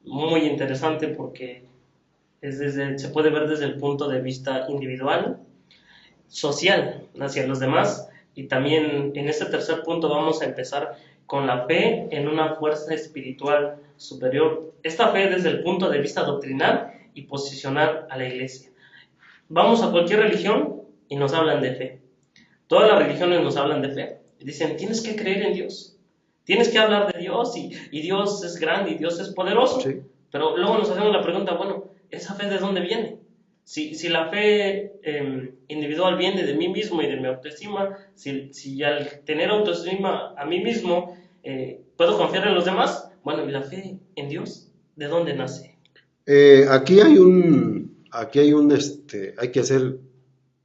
[SPEAKER 2] Muy interesante porque se puede ver desde el punto de vista individual, social, hacia los demás, y también en este tercer punto vamos a empezar con la fe en una fuerza espiritual superior. Esta fe desde el punto de vista doctrinal y posicionar a la iglesia. Vamos a cualquier religión y nos hablan de fe. Todas las religiones nos hablan de fe. Dicen, tienes que creer en Dios. Tienes que hablar de Dios y Dios es grande y Dios es poderoso.
[SPEAKER 3] Sí.
[SPEAKER 2] Pero luego nos hacemos la pregunta, bueno, ¿esa fe de dónde viene? Si la fe individual viene de mí mismo y de mi autoestima, si al tener autoestima a mí mismo puedo confiar en los demás, bueno, ¿y la fe en Dios de dónde nace?
[SPEAKER 3] Aquí hay que hacer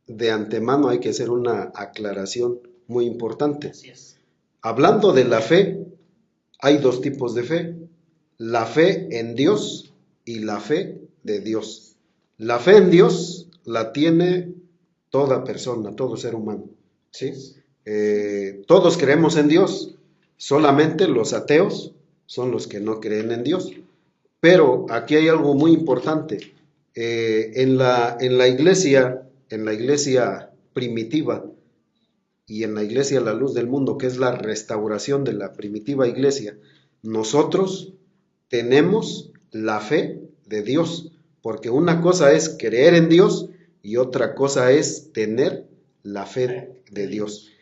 [SPEAKER 3] de antemano, hay que hacer una aclaración muy importante.
[SPEAKER 2] Así es.
[SPEAKER 3] Hablando de la fe, hay dos tipos de fe: la fe en Dios y la fe de Dios. La fe en Dios la tiene toda persona, todo ser humano, ¿sí? Todos creemos en Dios, solamente los ateos son los que no creen en Dios. Pero aquí hay algo muy importante. En la iglesia primitiva y en la iglesia La Luz del Mundo, que es la restauración de la primitiva iglesia, nosotros tenemos la fe de Dios, porque una cosa es creer en Dios y otra cosa es tener la fe de Dios.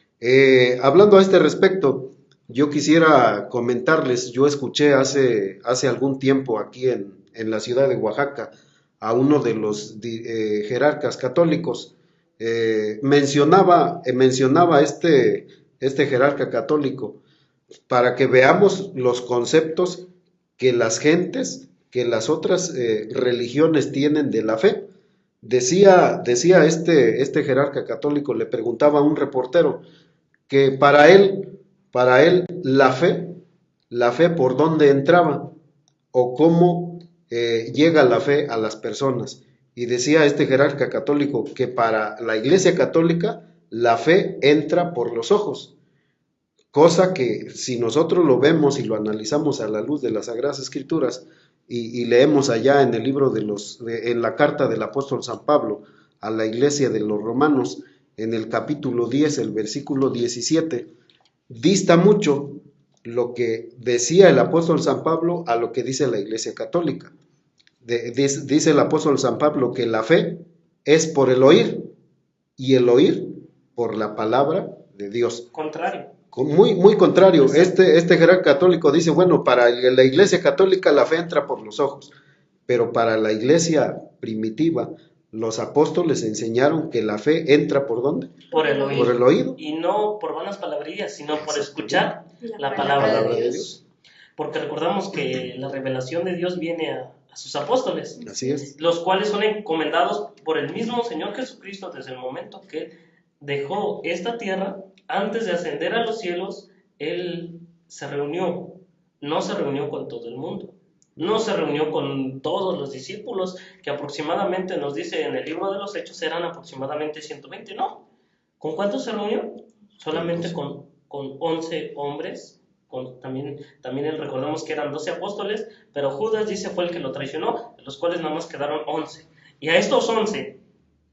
[SPEAKER 3] Hablando a este respecto, yo quisiera comentarles, yo escuché hace algún tiempo aquí en la ciudad de Oaxaca a uno de los jerarcas católicos. Mencionaba este jerarca católico para que veamos los conceptos que las gentes, que las otras religiones tienen de la fe. Decía este jerarca católico, le preguntaba a un reportero que para él la fe por dónde entraba o cómo llega la fe a las personas. Y decía este jerarca católico que para la Iglesia Católica la fe entra por los ojos, cosa que si nosotros lo vemos y lo analizamos a la luz de las Sagradas Escrituras y leemos allá en el libro en la carta del apóstol San Pablo a la iglesia de los Romanos, en el capítulo 10, el versículo 17, dista mucho lo que decía el apóstol San Pablo a lo que dice la Iglesia Católica. Dice el apóstol San Pablo que la fe es por el oír y el oír por la palabra de Dios.
[SPEAKER 2] Contrario.
[SPEAKER 3] Muy, muy contrario. Este jerarca católico dice, bueno, para la Iglesia Católica la fe entra por los ojos, pero para la Iglesia primitiva, los apóstoles enseñaron que la fe entra ¿por dónde?
[SPEAKER 2] Por el oído.
[SPEAKER 3] Por el oído.
[SPEAKER 2] Y no por vanas palabrillas, sino por escuchar la palabra de Dios. Porque recordamos que la revelación de Dios viene a sus apóstoles.
[SPEAKER 3] Así es.
[SPEAKER 2] Los cuales son encomendados por el mismo Señor Jesucristo desde el momento que dejó esta tierra. Antes de ascender a los cielos, Él se reunió. No se reunió con todo el mundo. No se reunió con todos los discípulos, que aproximadamente nos dice en el libro de los Hechos eran aproximadamente 120. No. ¿Con cuántos se reunió? Solamente con 11 hombres. También recordamos que eran 12 apóstoles, pero Judas dice fue el que lo traicionó, de los cuales nada más quedaron 11. Y a estos 11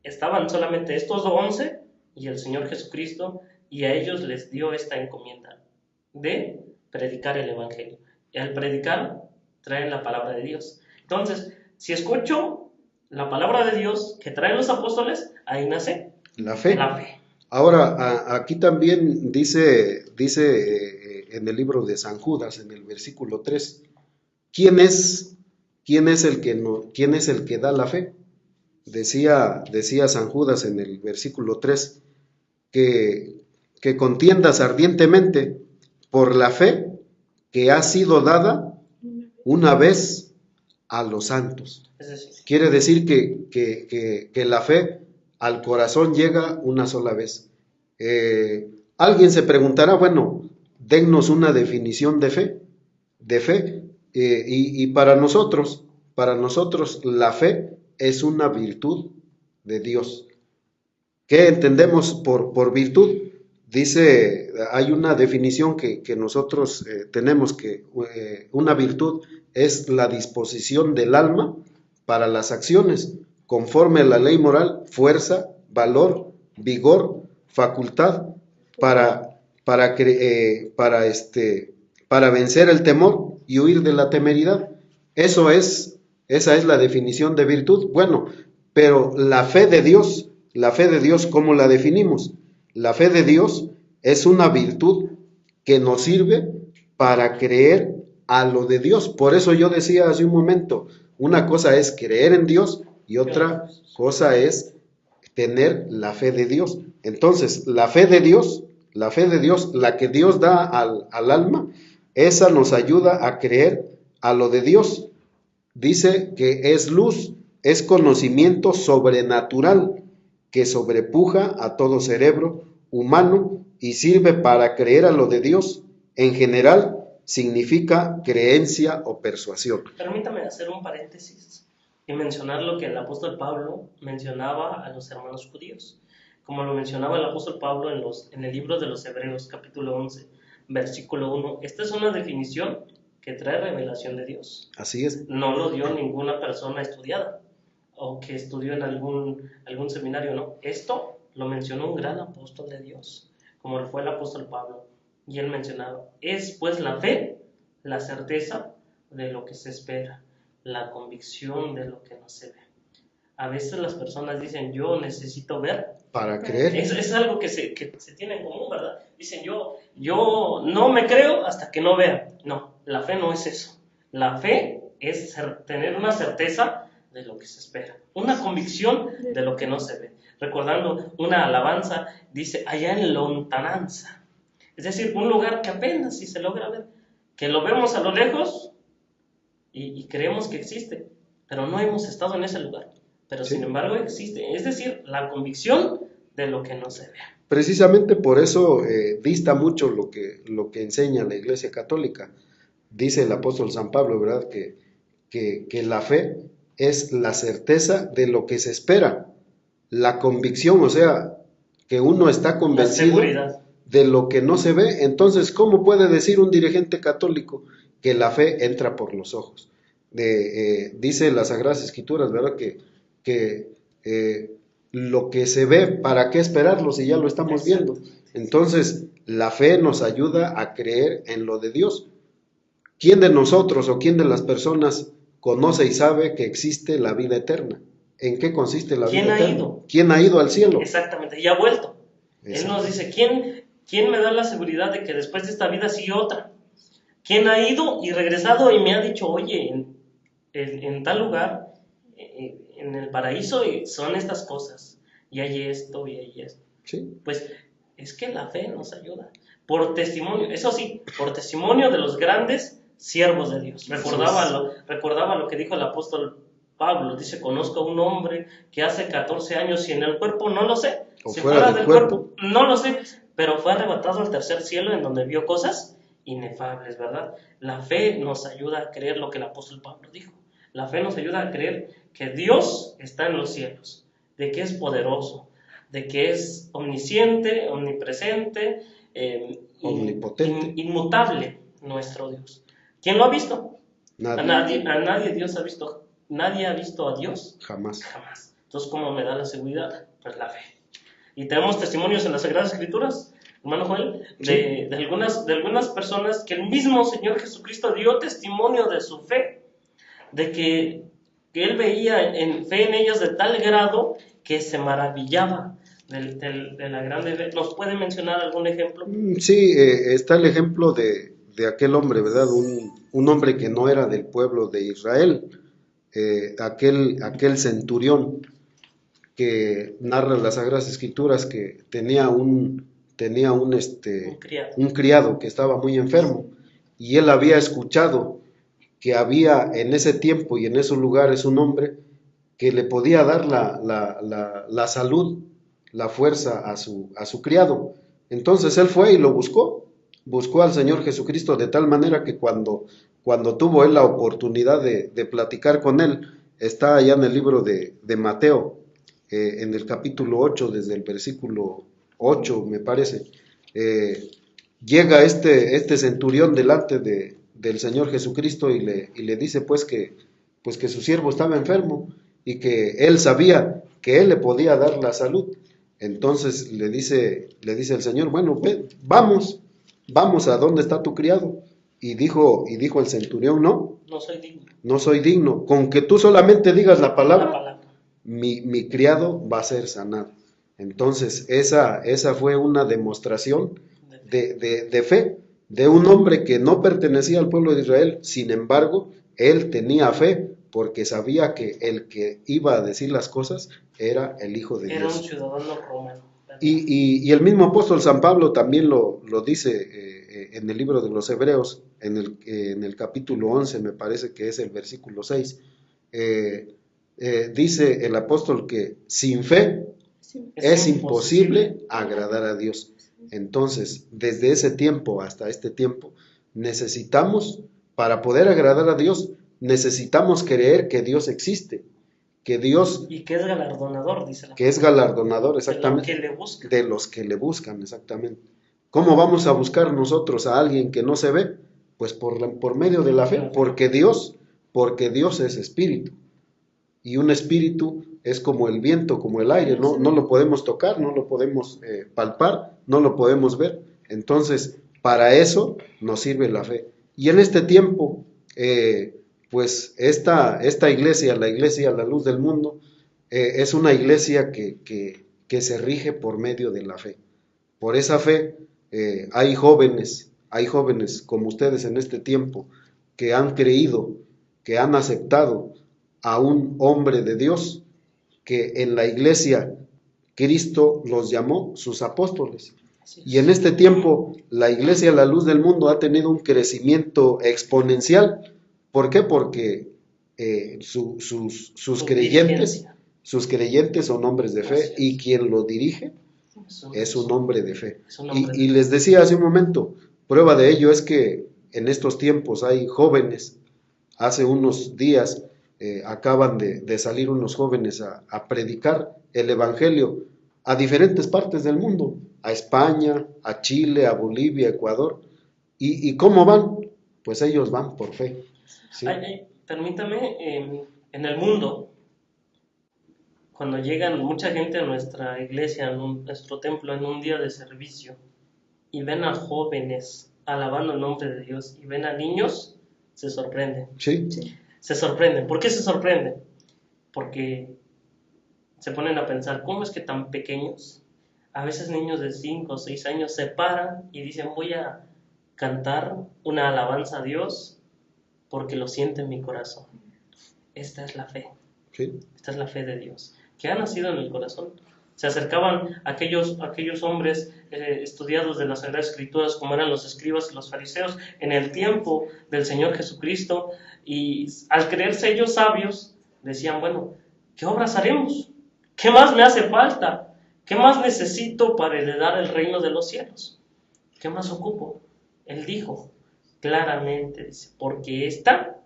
[SPEAKER 2] estaban solamente estos 11 y el Señor Jesucristo, y a ellos les dio esta encomienda de predicar el Evangelio. Y al predicar traen la palabra de Dios. Entonces, si escucho la palabra de Dios que traen los apóstoles, ahí nace
[SPEAKER 3] la fe.
[SPEAKER 2] La fe.
[SPEAKER 3] Ahora, aquí también dice en el libro de San Judas, en el versículo 3, ¿quién es el que da la fe? Decía San Judas en el versículo 3 que contiendas ardientemente por la fe que ha sido dada una vez a los santos. Quiere decir que la fe al corazón llega una sola vez. Alguien se preguntará, bueno, dennos una definición de fe. Y para nosotros la fe es una virtud de Dios. ¿Qué entendemos por virtud? dice, hay una definición que nosotros tenemos, que una virtud es la disposición del alma para las acciones, conforme a la ley moral, fuerza, valor, vigor, facultad para vencer el temor y huir de la temeridad. Esa es la definición de virtud. Bueno, pero la fe de Dios, ¿cómo la definimos? La fe de Dios es una virtud que nos sirve para creer a lo de Dios. Por eso yo decía hace un momento, una cosa es creer en Dios y otra cosa es tener la fe de Dios. Entonces, la fe de Dios, la que Dios da al alma, esa nos ayuda a creer a lo de Dios. Dice que es luz, es conocimiento sobrenatural que sobrepuja a todo cerebro humano y sirve para creer a lo de Dios. En general, significa creencia o persuasión.
[SPEAKER 2] Permítame hacer un paréntesis y mencionar lo que el apóstol Pablo mencionaba a los hermanos judíos. Como lo mencionaba el apóstol Pablo en el libro de los Hebreos, capítulo 11, versículo 1. Esta es una definición que trae revelación de Dios.
[SPEAKER 3] Así es.
[SPEAKER 2] No lo dio ninguna persona estudiada o que estudió en algún seminario, no. Esto lo mencionó un gran apóstol de Dios, como fue el apóstol Pablo. Y él mencionaba, es pues la fe, la certeza de lo que se espera, la convicción de lo que no se ve. A veces las personas dicen, yo necesito ver
[SPEAKER 3] para creer.
[SPEAKER 2] Es algo que se tiene en común, ¿verdad? Dicen, yo no me creo hasta que no vea. No, la fe no es eso. La fe es tener una certeza de lo que se espera, una convicción de lo que no se ve. Recordando una alabanza, dice, allá en lontananza. Es decir, un lugar que apenas si se logra ver, que lo vemos a lo lejos y creemos que existe, pero no hemos estado en ese lugar. Pero sin embargo existe, es decir, la convicción de lo que no se ve.
[SPEAKER 3] Precisamente por eso dista mucho lo que enseña la Iglesia Católica. Dice el apóstol San Pablo, ¿verdad? Que la fe es la certeza de lo que se espera, la convicción, o sea, que uno está convencido de lo que no se ve. Entonces, ¿cómo puede decir un dirigente católico que la fe entra por los ojos? Dice las Sagradas Escrituras, ¿verdad? Que lo que se ve, ¿para qué esperarlo si ya lo estamos viendo? Entonces, la fe nos ayuda a creer en lo de Dios. ¿Quién de nosotros o quién de las personas conoce y sabe que existe la vida eterna? ¿En qué consiste la vida eterna? ¿Quién ha ido al cielo?
[SPEAKER 2] Exactamente, y ha vuelto. Él nos dice, ¿quién me da la seguridad de que después de esta vida sigue otra? ¿Quién ha ido y regresado y me ha dicho, oye, en tal lugar, en el paraíso son estas cosas, y hay esto, y hay esto?
[SPEAKER 3] Sí.
[SPEAKER 2] Pues es que la fe nos ayuda. Por testimonio, eso sí, por testimonio de los grandes siervos de Dios. Recordaba lo que dijo el apóstol Pablo. Dice, conozco a un hombre que hace 14 años, si en el cuerpo no lo sé, si fuera del cuerpo no lo sé, pero fue arrebatado al tercer cielo en donde vio cosas inefables, ¿verdad? La fe nos ayuda a creer lo que el apóstol Pablo dijo. La fe nos ayuda a creer que Dios está en los cielos, de que es poderoso, de que es omnisciente, omnipresente,
[SPEAKER 3] omnipotente,
[SPEAKER 2] inmutable nuestro Dios. ¿Quién lo ha visto?
[SPEAKER 3] Nadie.
[SPEAKER 2] A nadie Dios ha visto. Nadie ha visto a Dios.
[SPEAKER 3] Jamás.
[SPEAKER 2] Entonces, ¿cómo me da la seguridad? Pues la fe. Y tenemos testimonios en las Sagradas Escrituras, hermano Joel, de algunas personas que el mismo Señor Jesucristo dio testimonio de su fe, de que él veía fe en ellas de tal grado que se maravillaba de la grande fe. ¿Nos puede mencionar algún ejemplo?
[SPEAKER 3] Sí, está el ejemplo de aquel hombre, ¿verdad? Un hombre que no era del pueblo de Israel, aquel centurión que narra las Sagradas Escrituras que tenía un criado que estaba muy enfermo, y él había escuchado que había en ese tiempo y en esos lugares un hombre que le podía dar la salud, la fuerza a su criado. Entonces él fue y lo buscó al Señor Jesucristo, de tal manera que cuando tuvo él la oportunidad de platicar con él, está allá en el libro de Mateo, en el capítulo 8, desde el versículo 8 me parece, llega este centurión delante del Señor Jesucristo y le dice pues que su siervo estaba enfermo y que él sabía que él le podía dar la salud. Entonces le dice el Señor, bueno, vamos a donde está tu criado. Y dijo el centurión, no soy digno, con que tú solamente digas la palabra, mi criado va a ser sanado. Entonces esa fue una demostración de fe de un hombre que no pertenecía al pueblo de Israel. Sin embargo, él tenía fe porque sabía que el que iba a decir las cosas era el Hijo de Dios.
[SPEAKER 2] Era un ciudadano romano.
[SPEAKER 3] Y el mismo apóstol San Pablo también lo dice en el libro de los Hebreos, en el capítulo 11, me parece que es el versículo 6, dice el apóstol que sin fe es imposible agradar a Dios. Entonces, desde ese tiempo hasta este tiempo, necesitamos, para poder agradar a Dios, necesitamos creer que Dios existe, que Dios...
[SPEAKER 2] Y que es galardonador, dice la palabra.
[SPEAKER 3] Que es galardonador, exactamente. De los que le buscan, exactamente. ¿Cómo vamos a buscar nosotros a alguien que no se ve? Pues por medio de la fe, porque Dios es espíritu. Y un espíritu es como el viento, como el aire, no lo podemos tocar, no lo podemos palpar, no lo podemos ver. Entonces, para eso nos sirve la fe. Y en este tiempo, pues esta iglesia, la iglesia La Luz del Mundo, es una iglesia que se rige por medio de la fe. Por esa fe hay jóvenes como ustedes en este tiempo que han creído, que han aceptado a un hombre de Dios, que en la iglesia Cristo los llamó sus apóstoles. Y en este tiempo la iglesia La Luz del Mundo ha tenido un crecimiento exponencial. ¿Por qué? Porque sus creyentes son hombres de fe, y quien lo dirige es un hombre de fe. Y les decía hace un momento, prueba de ello es que en estos tiempos hay jóvenes. Hace unos días acaban de salir unos jóvenes a predicar el evangelio a diferentes partes del mundo, a España, a Chile, a Bolivia, a Ecuador. ¿Y cómo van? Pues ellos van por fe. ¿Sí?
[SPEAKER 2] Permítame, en el mundo, cuando llegan mucha gente a nuestra iglesia, a nuestro templo, en un día de servicio, y ven a jóvenes alabando el nombre de Dios, y ven a niños, se sorprenden.
[SPEAKER 3] Sí.
[SPEAKER 2] Se sorprenden. ¿Por qué se sorprenden? Porque se ponen a pensar, ¿cómo es que tan pequeños, a veces niños de 5 o 6 años, se paran y dicen, voy a cantar una alabanza a Dios porque lo siente en mi corazón? Esta es la fe.
[SPEAKER 3] Sí.
[SPEAKER 2] Esta es la fe de Dios, que ha nacido en el corazón. Se acercaban aquellos hombres estudiados de las Sagradas Escrituras, como eran los escribas y los fariseos, en el tiempo del Señor Jesucristo, y al creerse ellos sabios, decían, bueno, ¿qué obras haremos? ¿Qué más me hace falta? ¿Qué más necesito para heredar el reino de los cielos? ¿Qué más ocupo? Él dijo claramente, dice, porque esta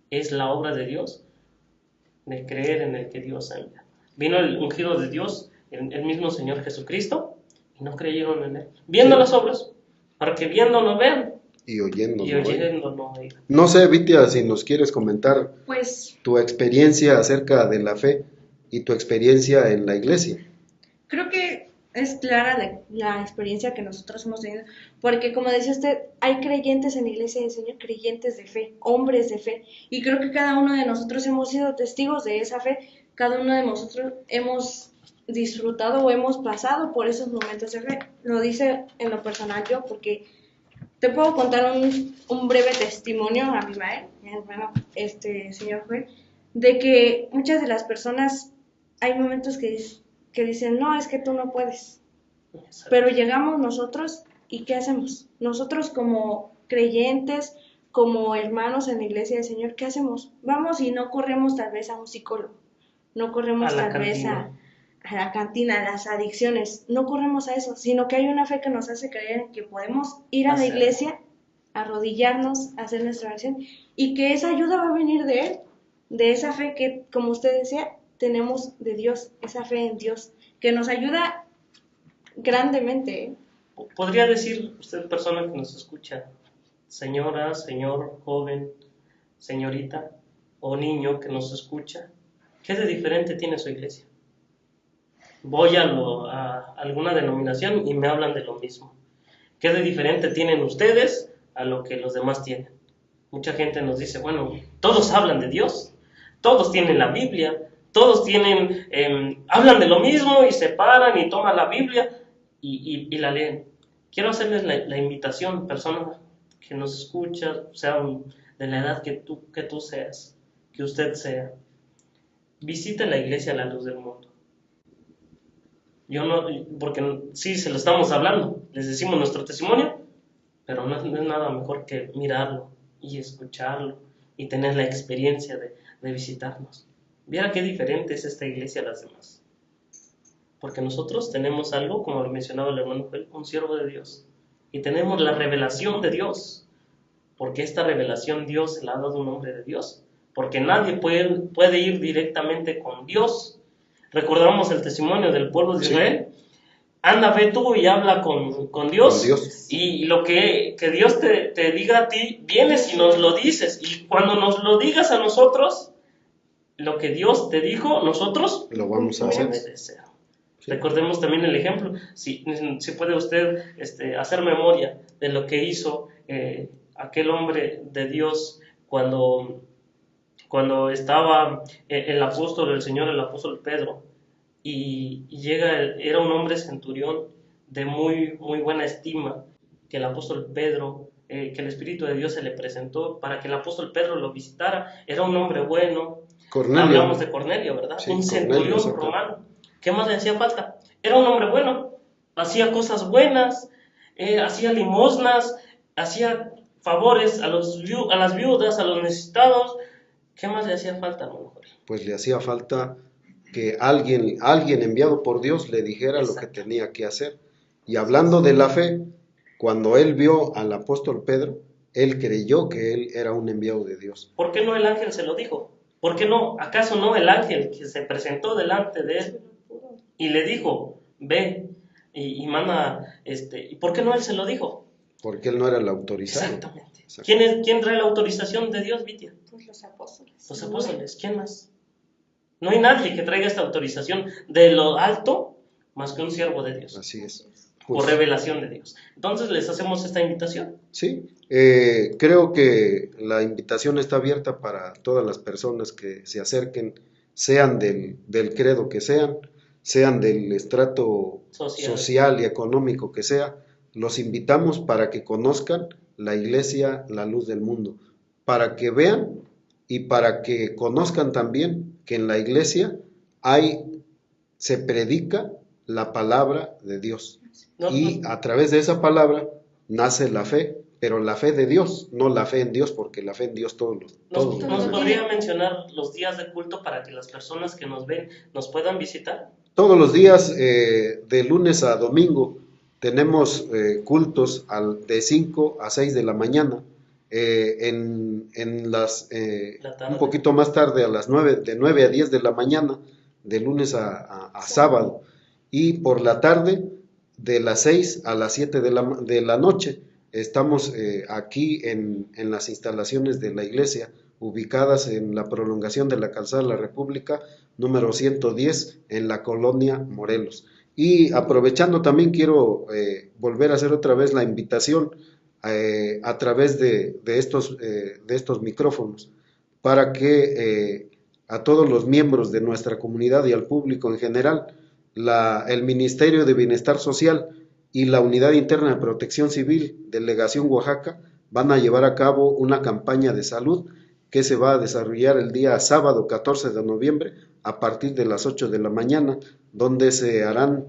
[SPEAKER 2] es la obra de Dios, de creer en el que Dios envía. Vino el ungido de Dios, el mismo Señor Jesucristo, y no creyeron en él, viendo las obras, para que viendo no vean, y oyendo no oigan.
[SPEAKER 3] No sé, Vitia, si nos quieres comentar
[SPEAKER 1] pues
[SPEAKER 3] tu experiencia acerca de la fe y tu experiencia en la iglesia.
[SPEAKER 1] Creo que es clara la experiencia que nosotros hemos tenido, porque como decía usted, hay creyentes en la iglesia del Señor, creyentes de fe, hombres de fe, y creo que cada uno de nosotros hemos sido testigos de esa fe, cada uno de nosotros hemos disfrutado o hemos pasado por esos momentos de fe. Lo dice en lo personal yo, porque te puedo contar un breve testimonio a mi madre, mi hermano, señor juez, de que muchas de las personas, hay momentos que dicen, no, es que tú no puedes. Pero llegamos nosotros y ¿qué hacemos? Nosotros como creyentes, como hermanos en la iglesia del Señor, ¿qué hacemos? Vamos y no corremos tal vez a un psicólogo, no corremos tal vez a la cantina, a las adicciones, no corremos a eso, sino que hay una fe que nos hace creer que podemos ir a la iglesia, arrodillarnos, hacer nuestra oración, y que esa ayuda va a venir de Él, de esa fe que, como usted decía, tenemos de Dios, esa fe en Dios, que nos ayuda grandemente.
[SPEAKER 2] podría decir usted, persona que nos escucha, señora, señor, joven, señorita o niño que nos escucha, ¿qué de diferente tiene su iglesia? Voy a alguna denominación y me hablan de lo mismo. ¿Qué de diferente tienen ustedes a lo que los demás tienen? Mucha gente nos dice, bueno, todos hablan de Dios, todos tienen la Biblia, todos hablan de lo mismo y se paran y toman la Biblia y la leen. Quiero hacerles la invitación, persona que nos escucha, sea de la edad que tú seas, que usted sea. Visite la iglesia a la luz del mundo. Yo no, porque sí se lo estamos hablando, les decimos nuestro testimonio, pero no es nada mejor que mirarlo y escucharlo y tener la experiencia de visitarnos. Viera qué diferente es esta iglesia a las demás. Porque nosotros tenemos algo, como lo mencionaba el hermano Joel, un siervo de Dios. Y tenemos la revelación de Dios. Porque esta revelación Dios se la ha dado un hombre de Dios. Porque nadie puede ir directamente con Dios. Recordamos el testimonio del pueblo de Israel. Anda, ve tú y habla con Dios. Y lo que Dios te diga a ti, vienes y nos lo dices. Y cuando nos lo digas a nosotros, lo que Dios te dijo, nosotros
[SPEAKER 3] lo vamos a hacer.
[SPEAKER 2] Sí. Recordemos también el ejemplo. Si puede usted hacer memoria de lo que hizo aquel hombre de Dios cuando estaba el apóstol, el apóstol Pedro, y era un hombre centurión de muy, muy buena estima, que el apóstol Pedro, que el Espíritu de Dios se le presentó para que el apóstol Pedro lo visitara. Era un hombre bueno.
[SPEAKER 3] Cornelio.
[SPEAKER 2] Hablamos de Cornelio, ¿verdad?
[SPEAKER 3] Sí,
[SPEAKER 2] un centurión romano. ¿Qué más le hacía falta? Era un hombre bueno, hacía cosas buenas, hacía limosnas, hacía favores a las viudas, a los necesitados. ¿Qué más le hacía falta, hermano Jorge?
[SPEAKER 3] Pues le hacía falta que alguien enviado por Dios le dijera lo que tenía que hacer. Y hablando de la fe, cuando él vio al apóstol Pedro, él creyó que él era un enviado de Dios.
[SPEAKER 2] ¿Por qué no el ángel se lo dijo? ¿Por qué no? ¿Acaso no el ángel que se presentó delante de él y le dijo, ve y manda, ¿y por qué no él se lo dijo?
[SPEAKER 3] Porque él no era el autorizado.
[SPEAKER 2] Exactamente. ¿Quién trae la autorización de Dios, Vitia?
[SPEAKER 6] Pues los apóstoles.
[SPEAKER 2] Los apóstoles, ¿quién más? No hay nadie que traiga esta autorización de lo alto más que un siervo de Dios.
[SPEAKER 3] Así es.
[SPEAKER 2] Por revelación de Dios. Entonces les hacemos esta invitación.
[SPEAKER 3] Sí, creo que la invitación está abierta para todas las personas que se acerquen, sean del credo que sean del estrato social y económico que sea. Los invitamos para que conozcan la iglesia, la luz del mundo, para que vean y para que conozcan también que en la iglesia se predica la palabra de Dios. Y a través de esa palabra nace la fe, pero la fe de Dios, no la fe en Dios, porque la fe en Dios
[SPEAKER 2] ¿Nos podría mencionar los días de culto para que las personas que nos ven nos puedan visitar?
[SPEAKER 3] Todos los días, de lunes a domingo, tenemos cultos de 5 a 6 de la mañana. Un poquito más tarde, de 9 a 10 de la mañana, de lunes a sábado. Y por la tarde, de las 6 a las 7 de la noche, estamos aquí en las instalaciones de la iglesia, ubicadas en la prolongación de la Calzada de la República, número 110, en la colonia Morelos. Y aprovechando también quiero volver a hacer otra vez la invitación a través de estos micrófonos, para que a todos los miembros de nuestra comunidad y al público en general, el Ministerio de Bienestar Social y la Unidad Interna de Protección Civil, Delegación Oaxaca, van a llevar a cabo una campaña de salud que se va a desarrollar el día sábado 14 de noviembre a partir de las 8 de la mañana, donde se harán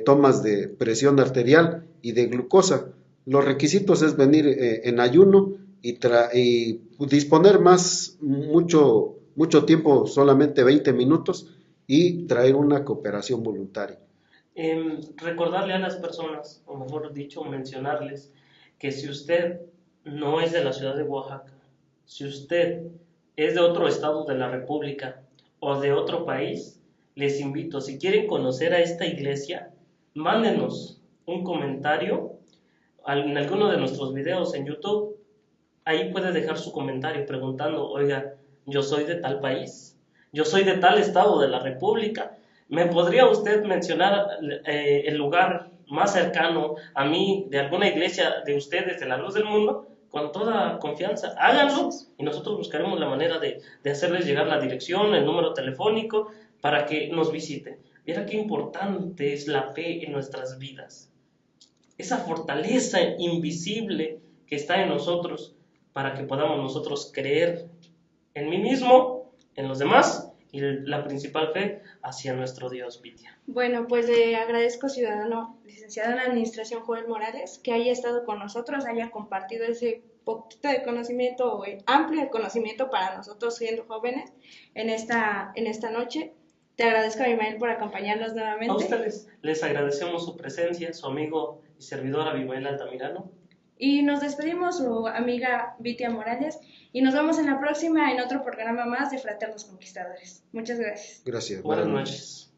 [SPEAKER 3] tomas de presión arterial y de glucosa. Los requisitos es venir en ayuno y disponer mucho tiempo, solamente 20 minutos, y traer una cooperación voluntaria.
[SPEAKER 2] Recordarle a las personas, o mejor dicho, mencionarles que si usted no es de la ciudad de Oaxaca, si usted es de otro estado de la República o de otro país, les invito, si quieren conocer a esta iglesia, mándenos un comentario en alguno de nuestros videos en YouTube. Ahí puede dejar su comentario preguntando, oiga, yo soy de tal país, yo soy de tal estado de la República, ¿me podría usted mencionar el lugar más cercano a mí de alguna iglesia de ustedes, de la Luz del Mundo? Con toda confianza, háganlo y nosotros buscaremos la manera de hacerles llegar la dirección, el número telefónico, para que nos visiten. Mira qué importante es la fe en nuestras vidas. Esa fortaleza invisible que está en nosotros para que podamos nosotros creer en mí mismo, en los demás y la principal fe hacia nuestro Dios, Vitia.
[SPEAKER 1] Bueno, pues le agradezco, ciudadano, licenciado en Administración Joel Morales, que haya estado con nosotros, haya compartido ese poquito de conocimiento o amplio de conocimiento para nosotros siendo jóvenes en esta noche. Te agradezco, Abimael, por acompañarnos nuevamente.
[SPEAKER 2] A ustedes les agradecemos su presencia, su amigo y servidor Abimael Altamirano.
[SPEAKER 1] Y nos despedimos, su amiga Vitia Morales, y nos vemos en la próxima en otro programa más de Fraternos Conquistadores. Muchas gracias.
[SPEAKER 3] Gracias.
[SPEAKER 2] Buenas noches.